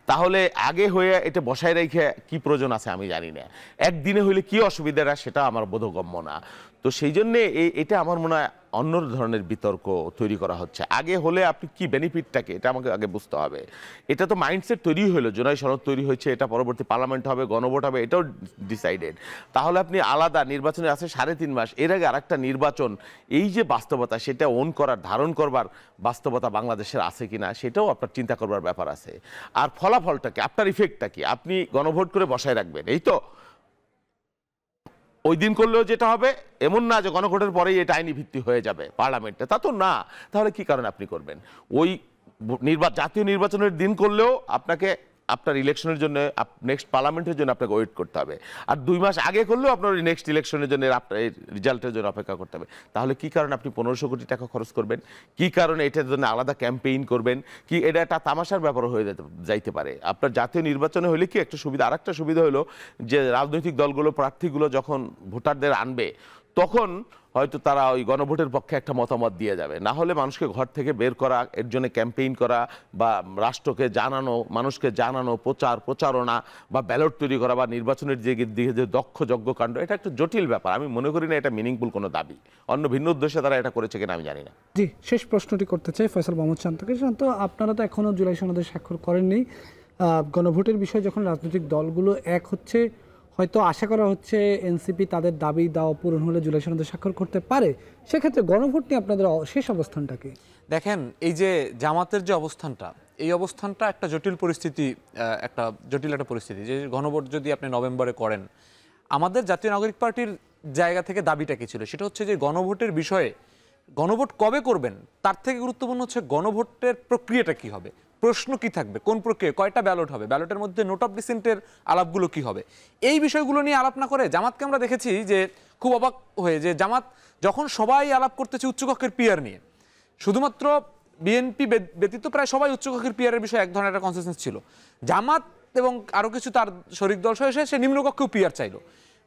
E: তাহলে আগে হয়ে এটা বসায় রেখে কি প্রয়োজন আছে আমি জানি না। একদিনে হইলে কি অসুবিধাটা সেটা আমার বোধগম্য না। তো সেই জন্যে এটা আমার মনে হয় অন্য ধরনের বিতর্ক তৈরি করা হচ্ছে। আগে হলে আপনি কি বেনিফিটটাকে, এটা আমাকে আগে বুঝতে হবে। এটা তো মাইন্ডসেট তৈরি হলো, জুলাই সনদ তৈরি হয়েছে, এটা পরবর্তী পার্লামেন্ট হবে, গণভোট হবে, এটাও ডিসাইডেড। তাহলে আপনি আলাদা নির্বাচনে আছে 3.5 মাস, এর আগে আরেকটা নির্বাচন, এই যে বাস্তবতা, সেটা ওন করার, ধারণ করবার বাস্তবতা বাংলাদেশের আছে কিনা সেটাও আপনার চিন্তা করবার ব্যাপার আছে। আর ফলাফলটা কি, আপনার ইফেক্টটা কি, আপনি গণভোট করে বসায় রাখবেন, এই তো ওই দিন করলেও যেটা হবে, এমন না যে গণভোটের পরেই এটা আইনি ভিত্তি হয়ে যাবে পার্লামেন্টে, তা তো না। তাহলে কি কারণে আপনি করবেন? ওই জাতীয় নির্বাচনের দিন করলেও আপনাকে আপনার ইলেকশনের জন্য, নেক্সট পার্লামেন্টের জন্য আপনাকে ওয়েট করতে হবে। আর 2 মাস আগে করলেও আপনার ওই নেক্সট ইলেকশনের জন্য, আপনার এই রেজাল্টের জন্য অপেক্ষা করতে হবে। তাহলে কি কারণে আপনি 1500 কোটি টাকা খরচ করবেন? কি কারণে এটার জন্য আলাদা ক্যাম্পেইন করবেন? কি এটা একটা তামাশার ব্যাপার হয়ে যাইতে পারে? আপনার জাতীয় নির্বাচনে হলে কি একটা সুবিধা, আরেকটা সুবিধা হলো যে রাজনৈতিক দলগুলো, প্রার্থীগুলো যখন ভোটারদের আনবে, তখন হয়তো তারা ওই গণভোটের পক্ষে একটা মতামত দিয়ে যাবে। না হলে মানুষকে ঘর থেকে বের করা, এর জন্য ক্যাম্পেইন করা, বা রাষ্ট্রকে জানানো, মানুষকে জানানো, প্রচারণা বা ব্যালট তৈরি করা, বা নির্বাচনের দিকে যে দক্ষ যজ্ঞকাণ্ড, এটা একটা জটিল ব্যাপার। আমি মনে করি না এটা মিনিংফুল কোনো দাবি। অন্য ভিন্ন উদ্দেশ্যে তারা এটা করেছে কিনা আমি জানি না।
A: জি, শেষ প্রশ্নটি করতে চাই ফয়সাল মাহমুদ শান্তকে। শান্ত, আপনারা তো এখনও জুলাই সনদে স্বাক্ষর করেননি। গণভোটের বিষয়ে যখন রাজনৈতিক দলগুলো এক হচ্ছে, হয়তো আশা করা হচ্ছে এনসিপি তাদের দাবি দাওয়া পূরণ হলে জুলাই সনদে স্বাক্ষর করতে পারে। সেক্ষেত্রে গণভোট নিয়ে আপনাদের শেষ অবস্থানটা কি?
F: দেখেন, এই যে জামাতের যে অবস্থানটা, এই অবস্থানটা একটা জটিল পরিস্থিতি, একটা পরিস্থিতি। যে গণভোট যদি আপনি নভেম্বরে করেন, আমাদের জাতীয় নাগরিক পার্টির জায়গা থেকে দাবিটা কি ছিল? সেটা হচ্ছে যে গণভোটের বিষয়ে, গণভোট কবে করবেন তার থেকে গুরুত্বপূর্ণ হচ্ছে গণভোটের প্রক্রিয়াটা কি হবে, প্রশ্ন কি থাকবে, কোন প্রক্রিয়া, কয়টা ব্যালট হবে, ব্যালটের মধ্যে নোট অফ ডিসেন্টের আলাপগুলো কি হবে, এই বিষয়গুলো নিয়ে আলাপ না করে জামাতকে আমরা দেখেছি যে খুব অবাক হয়ে যে জামাত যখন সবাই আলাপ করতেছে উচ্চকক্ষের পিয়ার নিয়ে, শুধুমাত্র বিএনপি ব্যতীত প্রায় সবাই উচ্চকক্ষের পিয়ারের বিষয়ে এক ধরনের একটা কনসেনসাস ছিল। জামাত এবং আরো কিছু তার শরিক দল সহ সে নিম্নকক্ষেও পিয়ার চাইলো।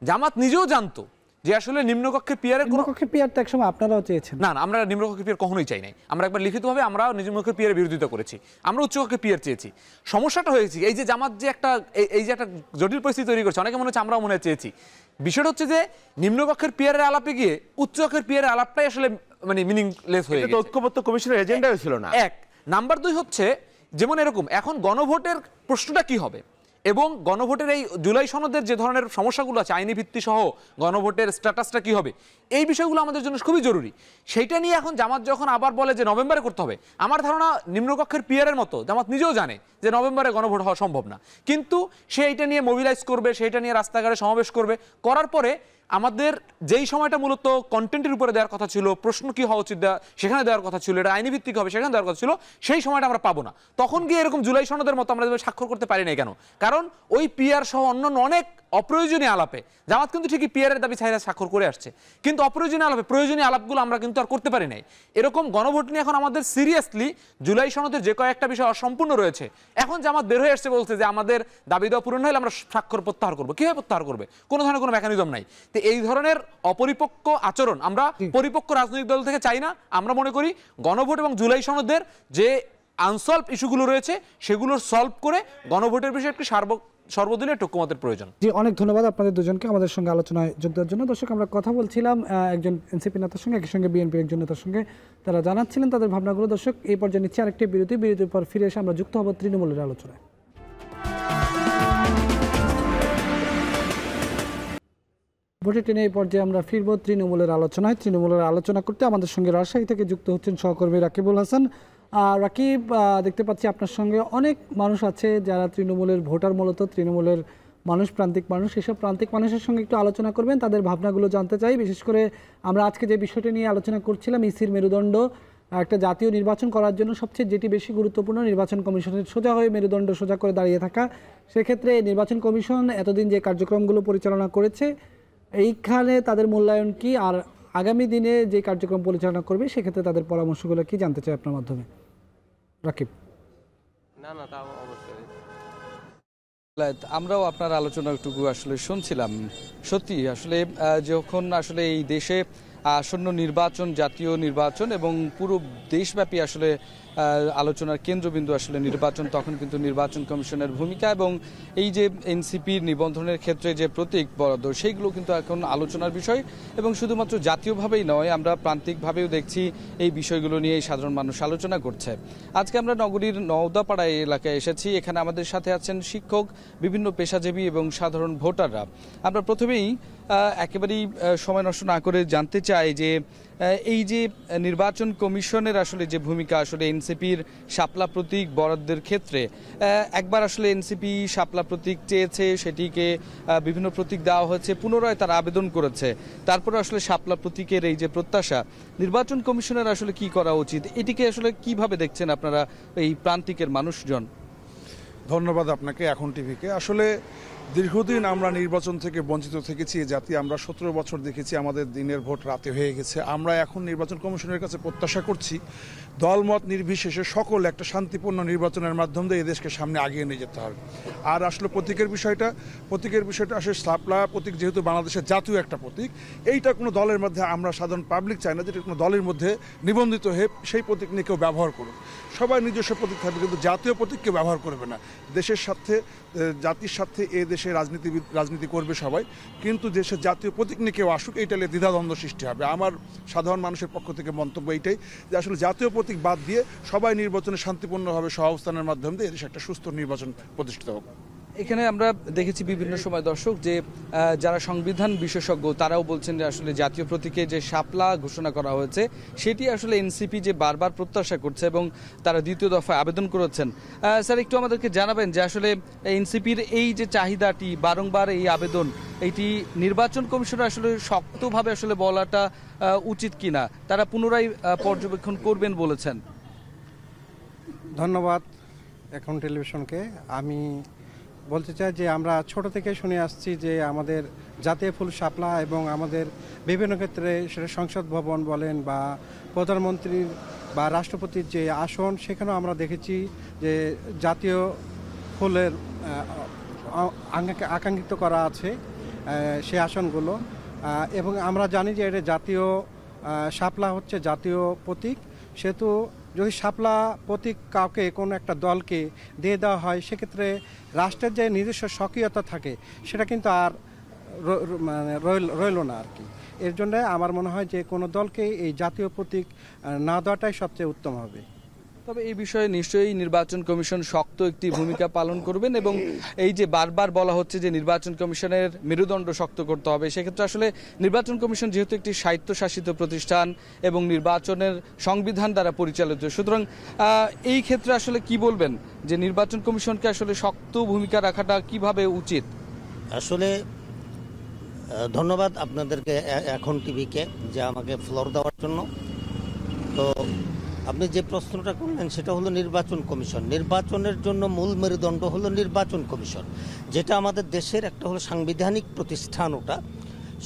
F: জামাত নিজেও জানতো যে আসলে নিম্নকক্ষের পিয়ারের
A: নিম্নকক্ষের পিয়ার তো একসময় আপনারাও চেয়েছেন।
F: না, আমরা নিম্নকক্ষের পিয়ার কখনোই চাই নাই। আমরা একবার লিখিতভাবে আমরা নিম্নকক্ষের পিয়ারের বিরোধিতা করেছি, আমরা উচ্চকক্ষের পিয়ার চেয়েছি। সমস্যাটা হয়েছে এই যে জামাত যে একটা জটিল পরিস্থিতি তৈরি করছে, অনেকে মনে হচ্ছে আমরাও মনে চেয়েছি। বিষয়টা হচ্ছে যে নিম্নকক্ষের পিয়ারের আলাপে গিয়ে উচ্চকক্ষের পিয়ারের আলাপটাই আসলে মানে মিনিংলেস হয়ে গেছে।
E: ঐক্যবদ্ধ কমিশনের এজেন্ডাও ছিল না।
F: এক নাম্বার 2 হচ্ছে যেমন এরকম এখন গণভোটের প্রশ্নটা কি হবে এবং গণভোটের এই জুলাই সনদের যে ধরনের সমস্যাগুলো আছে আইনি ভিত্তি সহ গণভোটের স্ট্যাটাসটা কি হবে, এই বিষয়গুলো আমাদের জন্য খুবই জরুরি। সেইটা নিয়ে এখন জামাত যখন আবার বলে যে নভেম্বরে করতে হবে, আমার ধারণা নিম্নকক্ষের পিয়ারের মতো জামাত নিজেও জানে যে নভেম্বরে গণভোট হওয়া সম্ভব না, কিন্তু সে এইটা নিয়ে মোবিলাইজ করবে, সেইটা নিয়ে রাস্তাঘাটে সমাবেশ করবে, করার পরে আমাদের যেই সময়টা মূলত কন্টেন্টের উপরে দেওয়ার কথা ছিল, প্রশ্ন কি হওয়া উচিত সেখানে দেওয়ার কথা ছিল, এটা আইনি ভিত্তিক হবে সেখানে দেওয়ার কথা ছিল, সেই সময়টা আমরা পাবো না। তখন গিয়ে এরকম জুলাই সনদের মতো আমরা স্বাক্ষর করতে পারি না কেন? কারণ ওই পিয়ার সহ অন্যান্য অনেক অপ্রয়োজনীয় আলাপে জামাত কিন্তু ঠিকই পিয়ারের দাবি ছাইরা স্বাক্ষর করে আসছে, কিন্তু অপ্রয়োজনীয় আলাপে প্রয়োজনীয় আলাপগুলো আমরা কিন্তু আর করতে পারি নাই। এরকম গণভোট নিয়ে এখন আমাদের সিরিয়াসলি জুলাই সনদের যে কয়েকটা বিষয় অসম্পূর্ণ রয়েছে, এখন জামাত বের হয়ে আসছে বলছে যে আমাদের দাবি দেওয়া পূরণ হলে আমরা স্বাক্ষর প্রত্যাহার করবো। কিভাবে প্রত্যাহার করবে? কোনো ধরনের কোনো মেকানিজম নাই। তো এই ধরনের অপরিপক্ক আচরণ আমরা পরিপক্ক রাজনৈতিক দল থেকে চাই না। আমরা মনে করি গণভোট এবং জুলাই সনদের যে আনসলভ ইস্যুগুলো রয়েছে সেগুলো সলভ করে গণভোটের বিষয়ে একটি সর্বদিনের ঐক্যমতের প্রয়োজন।
A: জি, অনেক ধন্যবাদ আপনাদের দুজনকে আমাদের সঙ্গে আলোচনায় যোগ দেওয়ার জন্য। দর্শক, আমরা কথা বলছিলাম একজন এনসিপি নেতার সঙ্গে, একই সঙ্গে বিএনপির একজন নেতার সঙ্গে, তারা জানাচ্ছিলেন তাদের ভাবনাগুলো। দর্শক, এই পর্যায়ে নিচ্ছে আরেকটি বিরতির পর ফিরে এসে আমরা যুক্ত হব তৃণমূলের আলোচনায়। ভোটে টেনে এই পর্যায়ে আমরা ফিরব তৃণমূলের আলোচনায়। তৃণমূলের আলোচনা করতে আমাদের সঙ্গে রাজশাহী থেকে যুক্ত হচ্ছেন সহকর্মী রাকিবুল হাসান। রাকিব, দেখতে পাচ্ছি আপনার সঙ্গে অনেক মানুষ আছে যারা তৃণমূলের ভোটার, মূলত তৃণমূলের মানুষ, প্রান্তিক মানুষ। এসব প্রান্তিক মানুষের সঙ্গে একটু আলোচনা করবেন, তাদের ভাবনাগুলো জানতে চাই। বিশেষ করে আমরা আজকে যে বিষয়টি নিয়ে আলোচনা করছিলাম, ইসির মেরুদণ্ড, একটা জাতীয় নির্বাচন করার জন্য সবচেয়ে যেটি বেশি গুরুত্বপূর্ণ, নির্বাচন কমিশনের সোজা হয়ে মেরুদণ্ড সোজা করে দাঁড়িয়ে থাকা। সেক্ষেত্রে নির্বাচন কমিশন এতদিন যে কার্যক্রমগুলো পরিচালনা করেছে, এইখানে তাদের মূল্যায়ন কি, আর আগামী দিনে যে কার্যক্রম পরিচালনা করবে সেক্ষেত্রে তাদের পরামর্শগুলো কি জানতে চাই আপনার মাধ্যমে। রাকিব।
I: আমরাও আপনার আলোচনাটুকু আসলে শুনছিলাম। সত্যি আসলে যখন আসলে এই দেশে আসন্ন নির্বাচন, জাতীয় নির্বাচন এবং পুরো দেশব্যাপী আসলে আলোচনার কেন্দ্রবিন্দু আসলে নির্বাচন, তখন কিন্তু নির্বাচন কমিশনের ভূমিকা এবং এই যে এনসিপির নিবন্ধনের ক্ষেত্রে যে প্রতীক বরাদ্দ, সেইগুলো কিন্তু এখন আলোচনার বিষয়। এবং শুধুমাত্র জাতীয়ভাবেই নয়, আমরা প্রান্তিকভাবেও দেখছি এই বিষয়গুলো নিয়ে সাধারণ মানুষ আলোচনা করছে। আজকে আমরা নগরীর নওদাপাড়া এলাকায় এসেছি। এখানে আমাদের সাথে আছেন শিক্ষক, বিভিন্ন পেশাজীবী এবং সাধারণ ভোটাররা। আমরা প্রথমেই একেবারেই সময় নষ্ট না করে জানতে চাই যে এই যে নির্বাচন কমিশনের আসলে যে ভূমিকা, আসলে এনসিপির শাপলা প্রতীক বরাদ্দের ক্ষেত্রে একবার আসলে এনসিপি শাপলা প্রতীক চেয়েছে, সেটিকে বিভিন্ন প্রতীক দেওয়া হয়েছে, পুনরায় তারা আবেদন করেছে, তারপরে আসলে শাপলা প্রতীকের এই যে প্রত্যাশা, নির্বাচন কমিশনের আসলে কি করা উচিত, এটিকে আসলে কিভাবে দেখছেন আপনারা এই প্রান্তিকের মানুষজন?
J: ধন্যবাদ আপনাকে, এখন টিভিকে। আসলে দীর্ঘদিন আমরা নির্বাচন থেকে বঞ্চিত থেকেছি এ জাতি। আমরা 17 বছর দেখেছি আমাদের দিনের ভোট রাতে হয়ে গেছে। আমরা এখন নির্বাচন কমিশনের কাছে প্রত্যাশা করছি দলমত নির্বিশেষে সকল একটা শান্তিপূর্ণ নির্বাচনের মাধ্যম দিয়ে এদেশকে সামনে আগিয়ে নিয়ে যেতে হবে। আর আসলে প্রতীকের বিষয়টা আসলে শাপলা প্রতীক যেহেতু বাংলাদেশের জাতীয় একটা প্রতীক, এইটা কোনো দলের মধ্যে আমরা সাধারণ পাবলিক চাই না যেটা কোনো দলের মধ্যে নিবন্ধিত হয়ে সেই প্রতীক নিয়ে কেউ ব্যবহার করুক। সবাই নিজস্ব প্রতীক থাকবে, কিন্তু জাতীয় প্রতীক কেউ ব্যবহার করবে না। দেশের স্বার্থে, জাতির স্বার্থে এ দেশে রাজনীতি করবে সবাই, কিন্তু দেশের জাতীয় প্রতীক নিয়ে কেউ আসুক এইটা দ্বিধাদ্বন্দ্ব সৃষ্টি হবে। আমার সাধারণ মানুষের পক্ষ থেকে মন্তব্য এইটাই যে আসলে জাতীয় প্রতীক বাদ দিয়ে সবাই নির্বাচনে শান্তিপূর্ণভাবে সহাবস্থানের মাধ্যমে দিয়ে এদেশে একটা সুস্থ নির্বাচন প্রতিষ্ঠিত হোক।
I: এখানে আমরা দেখেছি বিভিন্ন সময় দর্শক যে যারা সংবিধান বিশেষজ্ঞ তারাও বলছেন যে আসলে জাতীয় প্রতীকে যে শাপলা ঘোষণা করা হয়েছে সেটি আসলে এনসিপি যে বারবার প্রত্যাশা করছে এবং তারা দ্বিতীয় দফায় আবেদন করেছেন। স্যার, একটু আমাদেরকে জানাবেন যে আসলে এনসিপির এই যে চাহিদাটি, বারংবার এই আবেদন, এইটি নির্বাচন কমিশনের আসলে শক্তভাবে আসলে বলাটা উচিত কিনা, তারা পুনরায় পর্যবেক্ষণ করবেন বলেছেন।
K: ধন্যবাদ। এখন টেলিভিশনকে। আমি বলতে চাই যে আমরা ছোট থেকে শুনে আসছি যে আমাদের জাতীয় ফুল শাপলা এবং আমাদের বিভিন্ন ক্ষেত্রে সেটা সংসদ ভবন বলেন বা প্রধানমন্ত্রীর বা রাষ্ট্রপতির যে আসন, সেখানেও আমরা দেখেছি যে জাতীয় ফুলের আকাঙ্ক্ষিত করা আছে সে আসনগুলো। এবং আমরা জানি যে এটা জাতীয় শাপলা হচ্ছে জাতীয় প্রতীক, সেহেতু যদি শাপলা প্রতীক কাউকে কোনো একটা দলকে দিয়ে দেওয়া হয়, সেক্ষেত্রে রাষ্ট্রের যে নিজস্ব স্বকীয়তা থাকে সেটা কিন্তু আর রইল না আর কি। এর জন্য আমার মনে হয় যে কোনো দলকে এই জাতীয় প্রতীক না দেওয়াটাই সবচেয়ে উত্তম হবে।
I: তবে এই বিষয়ে নিশ্চয়ই নির্বাচন কমিশন শক্ত একটি ভূমিকা পালন করবেন এবং এই যে বারবার বলা হচ্ছে যে নির্বাচন কমিশনের মেরুদণ্ড শক্ত করতে হবে, সেক্ষেত্রে আসলে নির্বাচন কমিশন যেহেতু একটি স্বায়ত্তশাসিত প্রতিষ্ঠান এবং নির্বাচনের সংবিধান দ্বারা পরিচালিত, সুতরাং এই ক্ষেত্রে আসলে কি বলবেন যে নির্বাচন কমিশনকে আসলে শক্ত ভূমিকা রাখাটা কিভাবে উচিত?
L: আসলে ধন্যবাদ আপনাদেরকে এখন টিভিকে যে আমাকে ফ্লোর দেওয়ার জন্য। তো আপনি যে প্রশ্নটা করলেন সেটা হলো নির্বাচন কমিশন। নির্বাচনের জন্য মূল মেরুদণ্ড হলো নির্বাচন কমিশন, যেটা আমাদের দেশের একটা হলো সাংবিধানিক প্রতিষ্ঠান। ওটা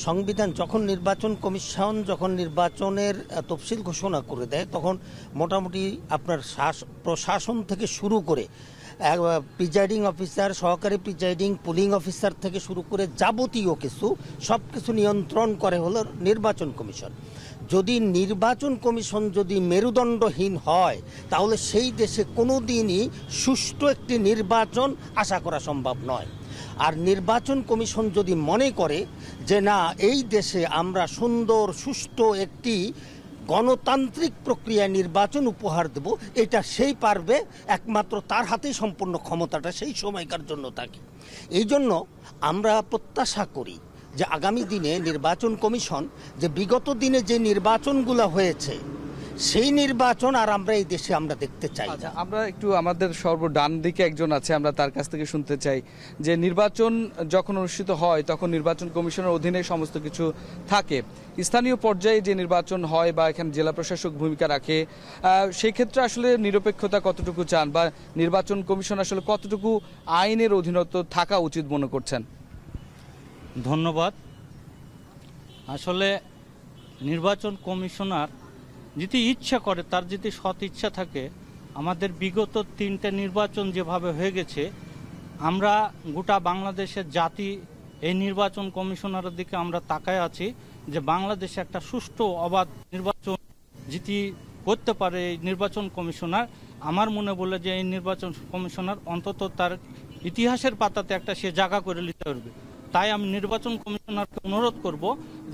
L: সংবিধান যখন নির্বাচন কমিশন যখন নির্বাচনের তফসিল ঘোষণা করে দেয়, তখন মোটামুটি আপনার প্রশাসন থেকে শুরু করে প্রিজাইডিং অফিসার, সহকারী প্রিজাইডিং পুলিং অফিসার থেকে শুরু করে যাবতীয় সব কিছু নিয়ন্ত্রণ করে হলো নির্বাচন কমিশন। যদি নির্বাচন কমিশন যদি মেরুদণ্ডহীন হয়, তাহলে সেই দেশে কোনো দিনই সুষ্ঠু একটি নির্বাচন আশা করা সম্ভব নয়। আর নির্বাচন কমিশন যদি মনে করে যে না, এই দেশে আমরা সুন্দর সুষ্ঠু একটি গণতান্ত্রিক প্রক্রিয়ায় নির্বাচন উপহার দেব, এটা সেই পারবে, একমাত্র তার হাতেই সম্পূর্ণ ক্ষমতাটা সেই সময়কার জন্য থাকে। এই জন্য আমরা প্রত্যাশা করি যে আগামী দিনে নির্বাচন কমিশন যে বিগত দিনে যে নির্বাচনগুলো হয়েছে সেই নির্বাচন আর আমরা এই দেশে আমরা দেখতে চাই না।
I: আমরা একটু আমাদের সর্বডান দিকে একজন আছে, আমরা তার কাছ থেকে শুনতে চাই যে নির্বাচন যখন অনুষ্ঠিত হয় তখন নির্বাচন কমিশনের অধীনে সমস্ত কিছু থাকে। স্থানীয় পর্যায়ে যে নির্বাচন হয় বা এখানে জেলা প্রশাসক ভূমিকা রাখে, সেই ক্ষেত্রে আসলে নিরপেক্ষতা কতটুকু চান বা নির্বাচন কমিশন আসলে কতটুকু আইনের অধীনস্থ থাকা উচিত মনে করছেন?
M: ধন্যবাদ। আসলে নির্বাচন কমিশনার যদি ইচ্ছা করে, তার যদি সৎ ইচ্ছা থাকে, আমাদের বিগত 3টে নির্বাচন যেভাবে হয়ে গেছে, আমরা গোটা বাংলাদেশের জাতি এই নির্বাচন কমিশনারের দিকে আমরা তাকায় আছি যে বাংলাদেশে একটা সুষ্ঠু অবাধ নির্বাচন যেটি করতে পারে এই নির্বাচন কমিশনার। আমার মনে বলে যে এই নির্বাচন কমিশনার অন্তত তার ইতিহাসের পাতাতে একটা সে জায়গা করে নিতে পারবে। তাই আমি নির্বাচন কমিশনারকে অনুরোধ করব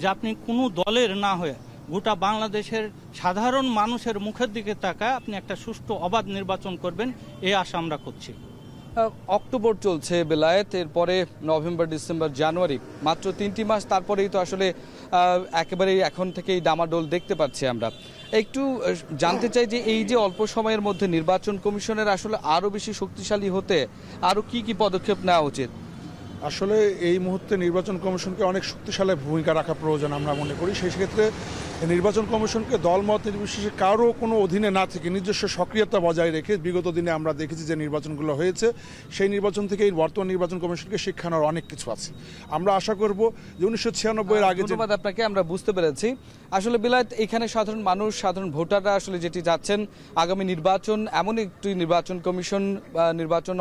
M: যে আপনি কোনো দলের না হয়ে গোটা বাংলাদেশের সাধারণ মানুষের মুখের দিকে তাকায় আপনি একটা সুষ্ঠু অবাধ নির্বাচন করবেন, এই আশা আমরা করছি।
I: অক্টোবর চলছে বেলায়েত, এরপরে নভেম্বর, ডিসেম্বর, জানুয়ারি, মাত্র 3টি মাস, তারপরেই তো আসলে একেবারেই এখন থেকেই ডামাডোল দেখতে পাচ্ছি আমরা। একটু জানতে চাই যে এই যে অল্প সময়ের মধ্যে নির্বাচন কমিশনের আসলে আরও বেশি শক্তিশালী হতে আরও কি কি পদক্ষেপ নেওয়া উচিত?
J: আসলে এই মুহূর্তে নির্বাচন কমিশনকে অনেক শক্তিশালী ভূমিকা রাখা প্রয়োজন আমরা মনে করি। সেই ক্ষেত্রে নির্বাচন কমিশনকে দলমত নির্বিশেষে কারো কোনো অধীনে না থেকে নিজস্ব সক্রিয়তা বজায় রেখে বিগত দিনে আমরা দেখেছি যে নির্বাচনগুলো হয়েছে, সেই নির্বাচন থেকে এই বর্তমান নির্বাচন কমিশনকে শিক্ষা নেওয়ার অনেক কিছু আছে। আমরা আশা করব যে 1996 এর আগে।
I: ধন্যবাদ আপনাকে, আমরা বুঝতে পেরেছি। আসলে বিলাত এখানে সাধারণ মানুষ, সাধারণ ভোটাররা আসলে যেটি যাচ্ছেন আগামী নির্বাচন এমন একটি নির্বাচন কমিশন নির্বাচন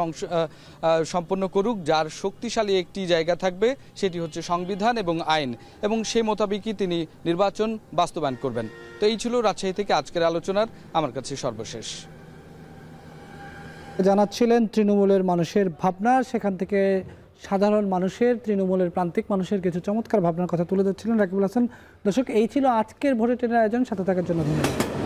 I: সম্পন্ন করুক যার শক্তিশালী একটি জায়গা থাকবে, সেটি হচ্ছে সংবিধান এবং আইন, এবং সেই মোতাবেকই তিনি নির্বাচন বাস্তবায়ন করবেন। তো এই ছিল রাজশাহী থেকে আজকের আলোচনার আমার কাছে সর্বশেষ।
A: জানাচ্ছিলেন তৃণমূলের মানুষের ভাবনা, সেখান থেকে সাধারণ মানুষের, তৃণমূলের প্রান্তিক মানুষের কিছু চমৎকার ভাবনার কথা তুলে ধরছিলেন রাকিবুল হাসান। দর্শক, এই ছিল আজকের ভোটের ট্রেনের আয়োজন। সাথে থাকার জন্য ধন্যবাদ।